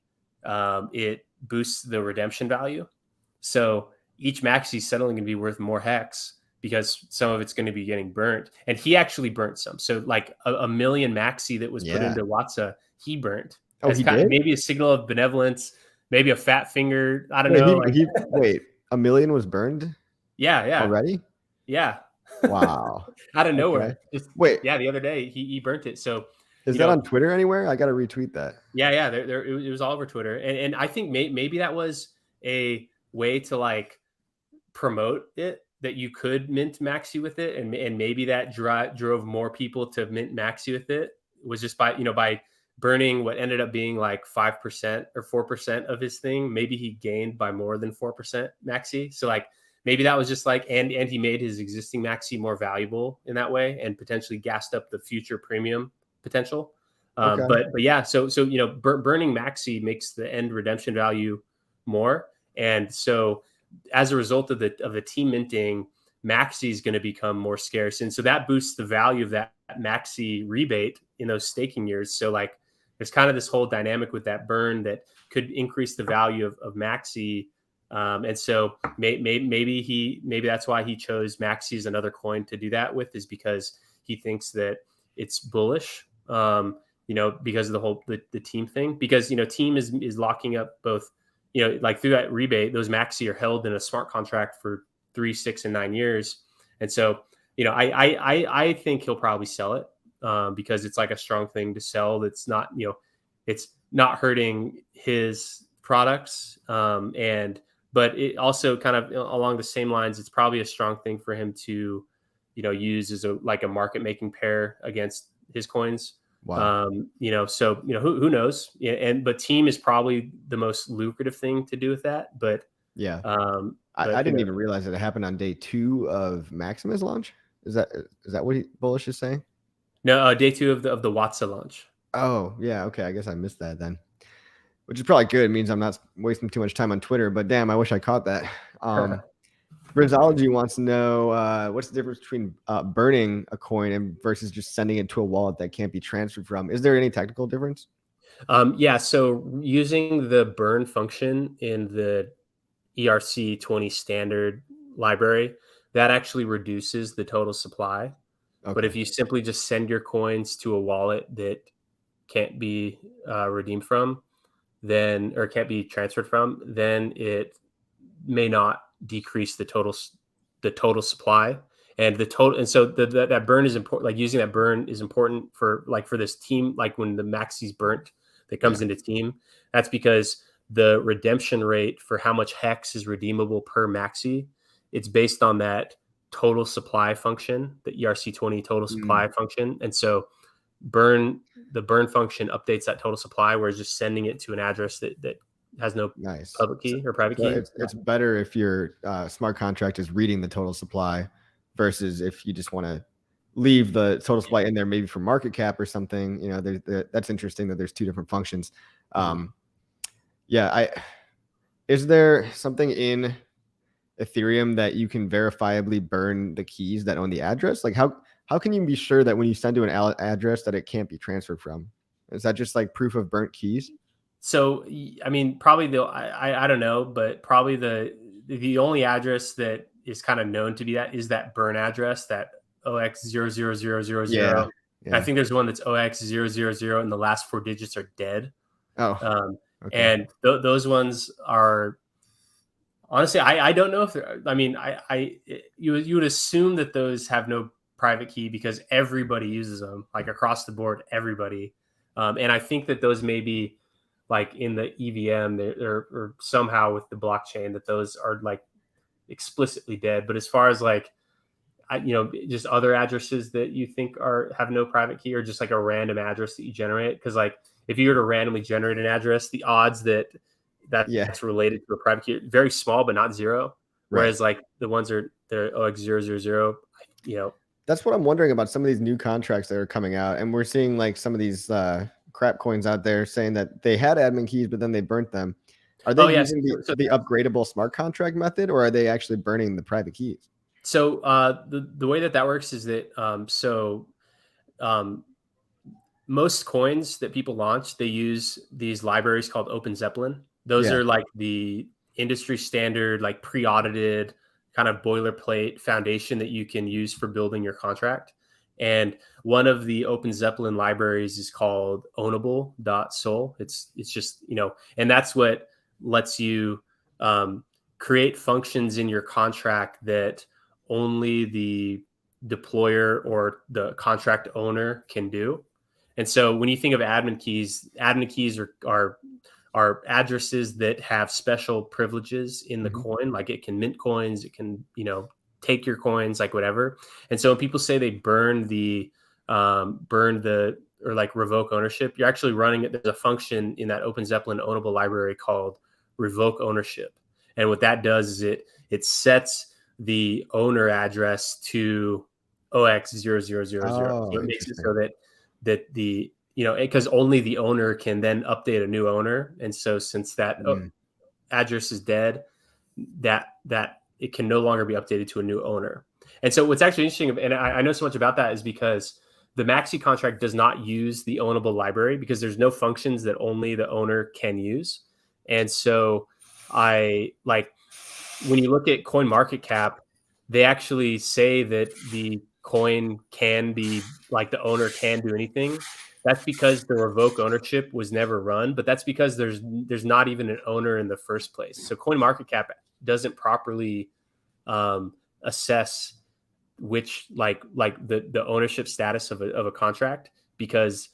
it boosts the redemption value. So each MAXI is suddenly going to be worth more Hex because some of it's going to be getting burnt. And he actually burnt some. So like a million MAXI that was put into Watsa, he burnt. Oh, he did? Maybe a signal of benevolence, maybe a fat finger. I don't know. Wait, a million was burned? Yeah. Already? Yeah. Wow. Out of nowhere. Wait. Yeah, the other day he burnt it. So is that on Twitter anywhere? I got to retweet that. Yeah. It was all over Twitter. And I think maybe that was a way to like promote it, that you could mint MAXI with it. And maybe that drove more people to mint MAXI with it, was just by burning what ended up being like 5% or 4% of his thing. Maybe he gained by more than 4% MAXI. So like, maybe that was just like, and he made his existing MAXI more valuable in that way, and potentially gassed up the future premium potential. But yeah, so burning MAXI makes the end redemption value more. And so as a result of the team minting, MAXI is going to become more scarce. And so that boosts the value of that MAXI rebate in those staking years. So like, there's kind of this whole dynamic with that burn that could increase the value of MAXI. And so maybe that's why he chose MAXI as another coin to do that with, is because he thinks that it's bullish, because of the whole the team thing, because team is locking up both, like through that rebate, those MAXI are held in a smart contract for 3, 6, and 9 years. And so I think he'll probably sell it, because it's like a strong thing to sell. That's not, it's not hurting his products. But it also kind of along the same lines, it's probably a strong thing for him to, use as a market making pair against his coins. Wow. So who knows? Yeah, but team is probably the most lucrative thing to do with that. But Yeah. but I didn't even realize that it happened on day 2 of Maxima's launch. Is that what Bullish is saying? No, day 2 of the Watsa launch. Oh, yeah. Okay. I guess I missed that then, which is probably good. It means I'm not wasting too much time on Twitter, but damn, I wish I caught that. Brizology wants to know what's the difference between burning a coin versus just sending it to a wallet that can't be transferred from. Is there any technical difference? Yeah. So using the burn function in the ERC20 standard library, that actually reduces the total supply. Okay. But if you simply just send your coins to a wallet that can't be redeemed from, or can't be transferred from, then it may not decrease the total supply and the total. And so that burn is important. Like using that burn is important for this team. Like when the MAXI's burnt, that comes into team. That's because the redemption rate for how much hex is redeemable per MAXI, it's based on that total supply function, the ERC20 total supply function. And so the burn function updates that total supply, whereas just sending it to an address that has no public key or private key. It's better if your smart contract is reading the total supply versus if you just want to leave the total supply in there, maybe for market cap or something. That's interesting that there's 2 different functions. Is there something in Ethereum that you can verifiably burn the keys that own the address? Like how can you be sure that when you send to an address that it can't be transferred from? Is that just like proof of burnt keys? So, I mean, probably I don't know, but probably the only address that is kind of known to be that is that burn address, that OX00000. Yeah. I think there's one that's OX000 and the last 4 digits are dead. Okay. And those ones are, honestly, I don't know if they're, I mean, you would assume that those have no private key because everybody uses them, like across the board, everybody. And I think that those may be like in the EVM or somehow with the blockchain that those are like explicitly dead. But as far as like, just other addresses that you think have no private key or just like a random address that you generate. Because like if you were to randomly generate an address, the odds that's related to a private key very small, but not zero. Whereas like the ones they're OX000, That's what I'm wondering about some of these new contracts that are coming out. And we're seeing like some of these crap coins out there saying that they had admin keys, but then they burnt them. Are they using the upgradable smart contract method, or are they actually burning the private keys? So the way that works is that most coins that people launch, they use these libraries called Open Zeppelin. Those are like the industry standard, like pre-audited kind of boilerplate foundation that you can use for building your contract. And one of the Open Zeppelin libraries is called ownable.sol. It's just, and that's what lets you create functions in your contract that only the deployer or the contract owner can do. And so when you think of admin keys are addresses that have special privileges in the coin. Like it can mint coins, it can, take your coins, like whatever. And so when people say they burn or like revoke ownership, you're actually running it. There's a function in that Open Zeppelin ownable library called revoke ownership. And what that does is it sets the owner address to OX0000. So it makes it so that the, because only the owner can then update a new owner. And so since that address is dead, that it can no longer be updated to a new owner. And so what's actually interesting, and I know so much about that, is because the MAXI contract does not use the ownable library because there's no functions that only the owner can use. And so when you look at CoinMarketCap, they actually say that the coin can be like the owner can do anything. That's because the revoke ownership was never run, but that's because there's not even an owner in the first place. So CoinMarketCap doesn't properly assess which like the ownership status of a contract because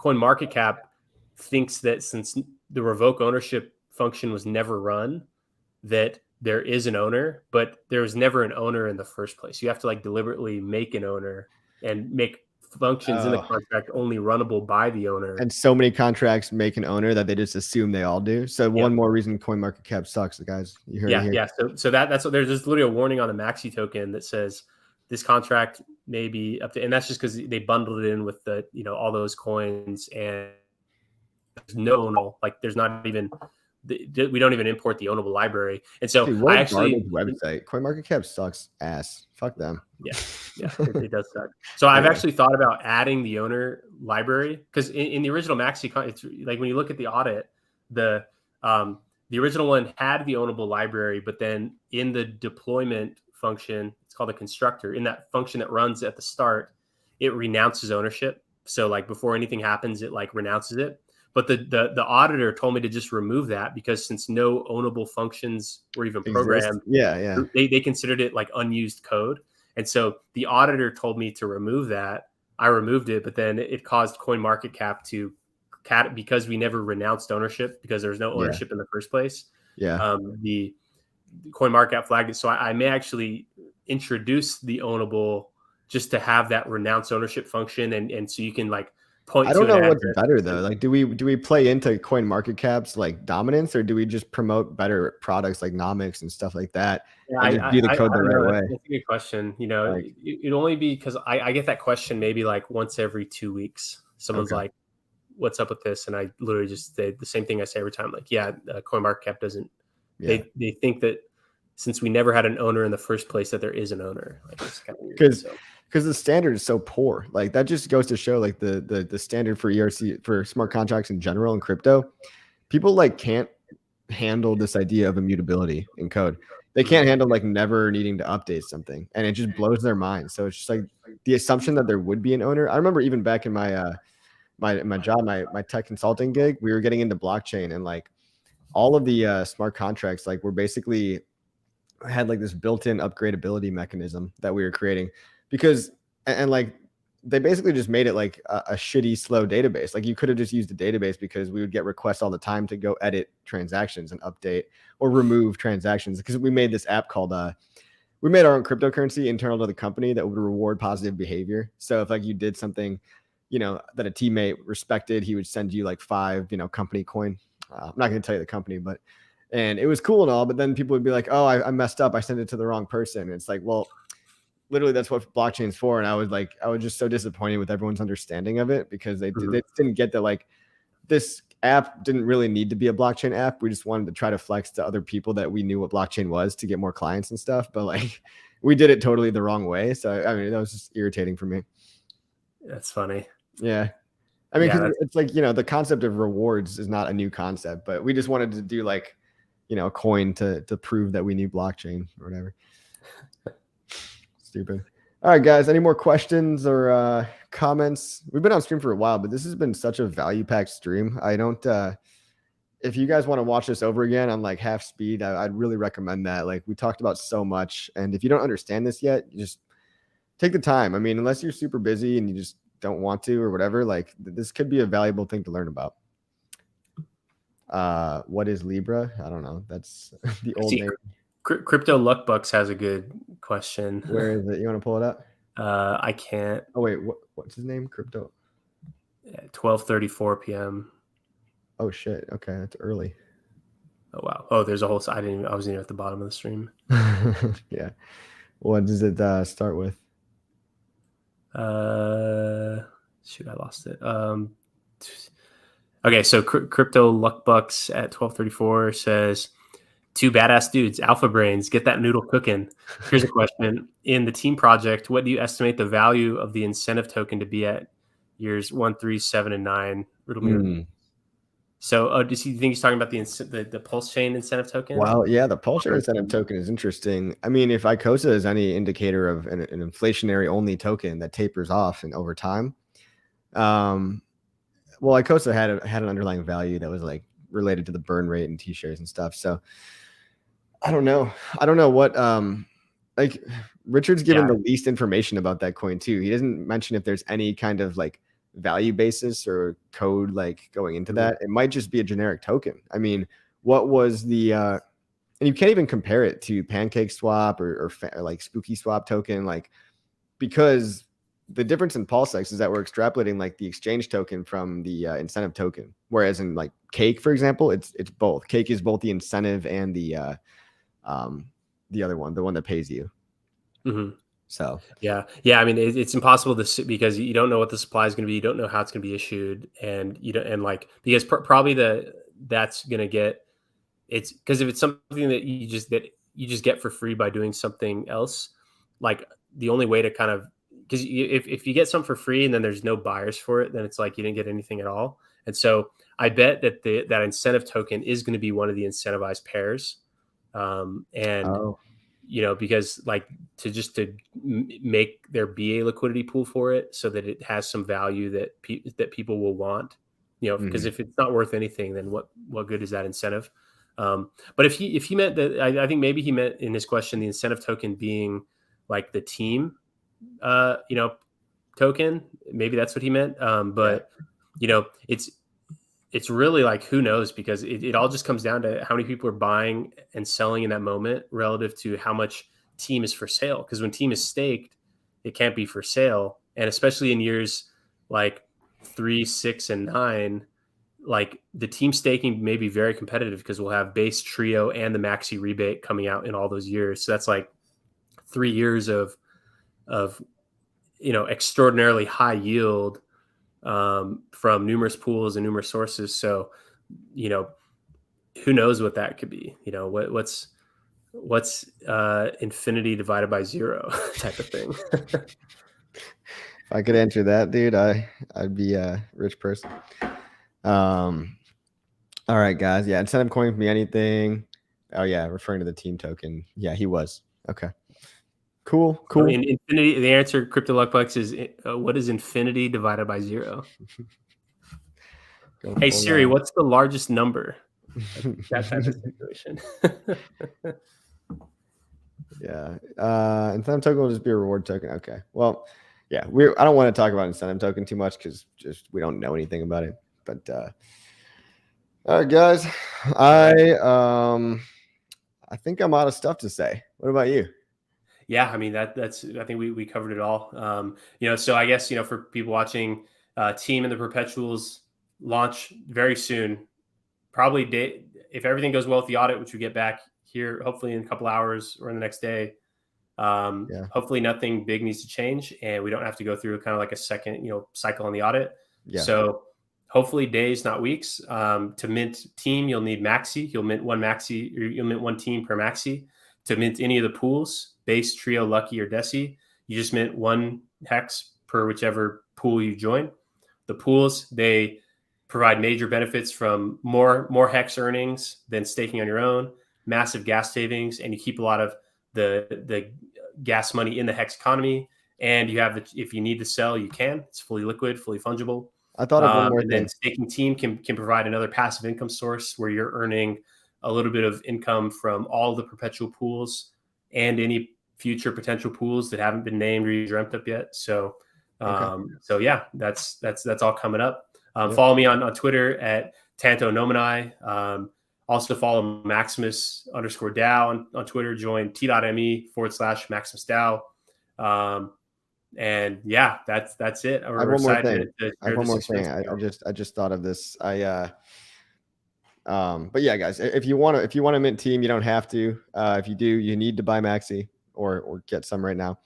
CoinMarketCap thinks that since the revoke ownership function was never run, that there is an owner, but there was never an owner in the first place. You have to like deliberately make an owner and make functions in the contract only runnable by the owner. And so many contracts make an owner that they just assume they all do. So one more reason CoinMarketCap sucks, guys. You heard it here. Yeah. So that's what there's just literally a warning on the MAXI token that says this contract may be up to, and that's just because they bundled it in with the, you know, all those coins, and there's no, like there's not even, we don't even import the ownable library. And so dude, I actually website CoinMarketCap sucks ass. Fuck them. Yeah, it does suck. So I've actually thought about adding the owner library, because in the original MAXI, it's like when you look at the audit, the original one had the ownable library, but then in the deployment function, it's called a constructor. In that function that runs at the start, it renounces ownership. So like before anything happens, it like renounces it. But the auditor told me to just remove that, because since no ownable functions were even programmed, they considered it like unused code. And so the auditor told me to remove that. I removed it, but then it caused CoinMarketCap to, because we never renounced ownership, because there was no ownership in the first place. The CoinMarketCap flagged it. So I may actually introduce the ownable just to have that renounce ownership function, and so you can like point. I don't know what's better though. Like, do we play into CoinMarketCap's like dominance, or do we just promote better products like Nomics and stuff like that? And just do the code the right way? That's a good question. You know, like, it'd only be because I get that question maybe like once every 2 weeks. Someone's like, "What's up with this?" And I literally just say the same thing I say every time. Like, CoinMarketCap doesn't. They think that since we never had an owner in the first place, that there is an owner. Like, it's kind of weird. Because the standard is so poor. Like that just goes to show like the standard for ERC, for smart contracts in general and crypto, people like can't handle this idea of immutability in code. They can't handle like never needing to update something, and it just blows their mind. So it's just like the assumption that there would be an owner. I remember even back in my my job, my tech consulting gig, we were getting into blockchain, and like all of the smart contracts like were basically had like this built-in upgradability mechanism that we were creating. Because, and like, they basically just made it like a shitty, slow database. Like you could have just used a database, because we would get requests all the time to go edit transactions and update or remove transactions. Because we made this app called, we made our own cryptocurrency internal to the company that would reward positive behavior. So if like you did something, you know, that a teammate respected, he would send you like 5, you know, company coin. I'm not going to tell you the company, but, and it was cool and all, but then people would be like, oh, I messed up. I sent it to the wrong person. And it's like, well, literally that's what blockchain's for. And I was just so disappointed with everyone's understanding of it, because they didn't get that like this app didn't really need to be a blockchain app. We just wanted to try to flex to other people that we knew what blockchain was to get more clients and stuff. But like we did it totally the wrong way. So I mean, that was just irritating for me. That's funny. Yeah. I mean, it's like, you know, the concept of rewards is not a new concept, but we just wanted to do like, you know, a coin to prove that we knew blockchain or whatever. Stupid. All right, guys. Any more questions or comments? We've been on stream for a while, but this has been such a value-packed stream. I don't. If you guys want to watch this over again on like half speed, I'd really recommend that. Like we talked about so much, and if you don't understand this yet, you just take the time. I mean, unless you're super busy and you just don't want to or whatever, like this could be a valuable thing to learn about. What is Libra? I don't know. That's the old name. Crypto Luckbucks has a good question. Where is it? You want to pull it up? I can't. Oh wait, what's his name? Crypto. 12:34 p.m. Oh shit. Okay, that's early. Oh wow. Oh, there's a whole. I wasn't even at the bottom of the stream. Yeah. What does it start with? Shoot, I lost it. Okay, so Crypto Luckbucks at 12:34 says, "Two badass dudes, alpha brains, get that noodle cooking." Here's a question: in the team project, what do you estimate the value of the incentive token to be at years 1, 3, 7, and 9? Riddle me. So, do you think he's talking about the PulseChain incentive token? Well, yeah, the PulseChain incentive token is interesting. I mean, if ICOSA is any indicator of an inflationary only token that tapers off and over time, well, ICOSA had an underlying value that was like related to the burn rate and T-shares and stuff. So I don't know what like Richard's given the least information about that coin too. He doesn't mention if there's any kind of like value basis or code like going into that. It might just be a generic token. I mean, what was the and you can't even compare it to Pancake Swap or like Spooky Swap token, like, because the difference in PulseX is that we're extrapolating like the exchange token from the incentive token, whereas in like Cake, for example, it's both. Cake is both the incentive and the other one, the one that pays you. So yeah. I mean, it's impossible to because you don't know what the supply is going to be. You don't know how it's going to be issued, and you don't, and like, because probably that's going to get, it's because if it's something that you just get for free by doing something else, like the only way to kind of, because if you get something for free and then there's no buyers for it, then it's like you didn't get anything at all. And so I bet that that incentive token is going to be one of the incentivized pairs, because like to make there be a liquidity pool for it so that it has some value that people will want, because if it's not worth anything, then what good is that incentive? But if he meant that, I think maybe he meant in his question the incentive token being like the team, token. Maybe that's what he meant. But it's really like, who knows, because it all just comes down to how many people are buying and selling in that moment relative to how much team is for sale. Because when team is staked, it can't be for sale, and especially in years like 3, 6, and 9. Like the team staking may be very competitive because we'll have base, trio, and the maxi rebate coming out in all those years. So that's like 3 years of extraordinarily high yield from numerous pools and numerous sources. So, who knows what that could be? What's infinity divided by 0 type of thing. If I could answer that, dude, I'd be a rich person. All right, guys. Yeah, incentive coin can be anything. Oh yeah, referring to the team token. Yeah, he was. Okay. Cool. So in infinity, the answer, Crypto Luckbucks, is what is infinity divided by 0? Hey Siri, what's the largest number? That type of situation. Yeah. Incentive token will just be a reward token. Okay. Well, yeah, I don't want to talk about incentive token too much because just we don't know anything about it. But all right, guys. I think I'm out of stuff to say. What about you? Yeah, I mean that's I think we covered it all. So I guess for people watching, team and the perpetuals launch very soon. Probably if everything goes well with the audit, which we get back here hopefully in a couple hours or in the next day. Hopefully nothing big needs to change, and we don't have to go through kind of like a second cycle on the audit. Yeah. So hopefully days, not weeks. To mint team, you'll need MAXI. You'll mint one MAXI, or you'll mint one team per MAXI. To mint any of the pools, base, trio, lucky, or deci, you just mint one hex per whichever pool you join. The pools, they provide major benefits from more hex earnings than staking on your own, massive gas savings, and you keep a lot of the gas money in the hex economy. And you have if you need to sell, you can. It's fully liquid, fully fungible. I thought of one more and thing. then staking team can provide another passive income source where you're earning a little bit of income from all the perpetual pools and any future potential pools that haven't been named or dreamt up yet. So, so yeah, that's all coming up. Follow me on Twitter at Tanto Nomini. Also follow Maximus_DAO on Twitter. Join t.me/Maximus DAO. And yeah, that's it. I have one more thing. I just thought of this. But yeah, guys, if you want to mint team, you don't have to. If you do, you need to buy MAXI or get some right now.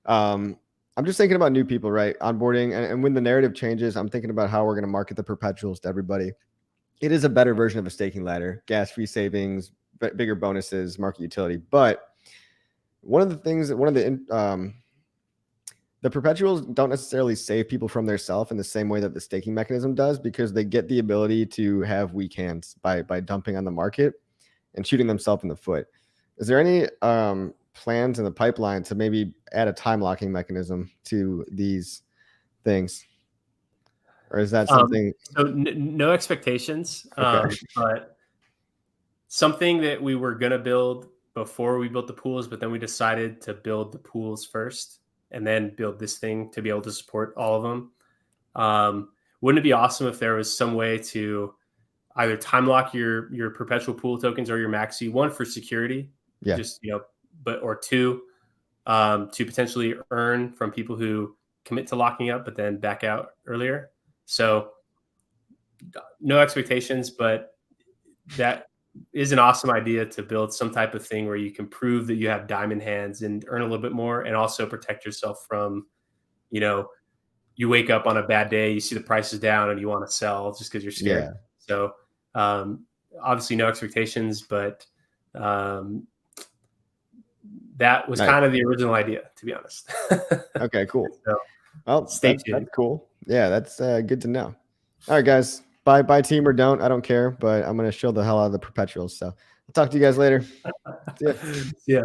I'm just thinking about new people, right? Onboarding, and when the narrative changes, I'm thinking about how we're going to market the perpetuals to everybody. It is a better version of a staking ladder, gas-free savings, bigger bonuses, market utility. But the perpetuals don't necessarily save people from their self in the same way that the staking mechanism does, because they get the ability to have weak hands by dumping on the market and shooting themselves in the foot. Is there any plans in the pipeline to maybe add a time locking mechanism to these things? Or is that something? So no expectations, Okay. but something that we were going to build before we built the pools, but then we decided to build the pools first and then build this thing to be able to support all of them. Wouldn't it be awesome if there was some way to either time lock your perpetual pool tokens or your MAXI, one for security, Yeah. just, or two, to potentially earn from people who commit to locking up, but then back out earlier. So no expectations, but that is an awesome idea to build some type of thing where you can prove that you have diamond hands and earn a little bit more, and also protect yourself from, you wake up on a bad day, you see the price is down and you want to sell just because you're scared. Yeah. So obviously no expectations, but that was Nice. kind of the original idea, to be honest. Okay, cool. So Well, stay tuned. that's cool. Yeah, that's good to know. All right, guys. Buy team or don't. I don't care, but I'm going to show the hell out of the perpetuals. So I'll talk to you guys later. See ya. Yeah.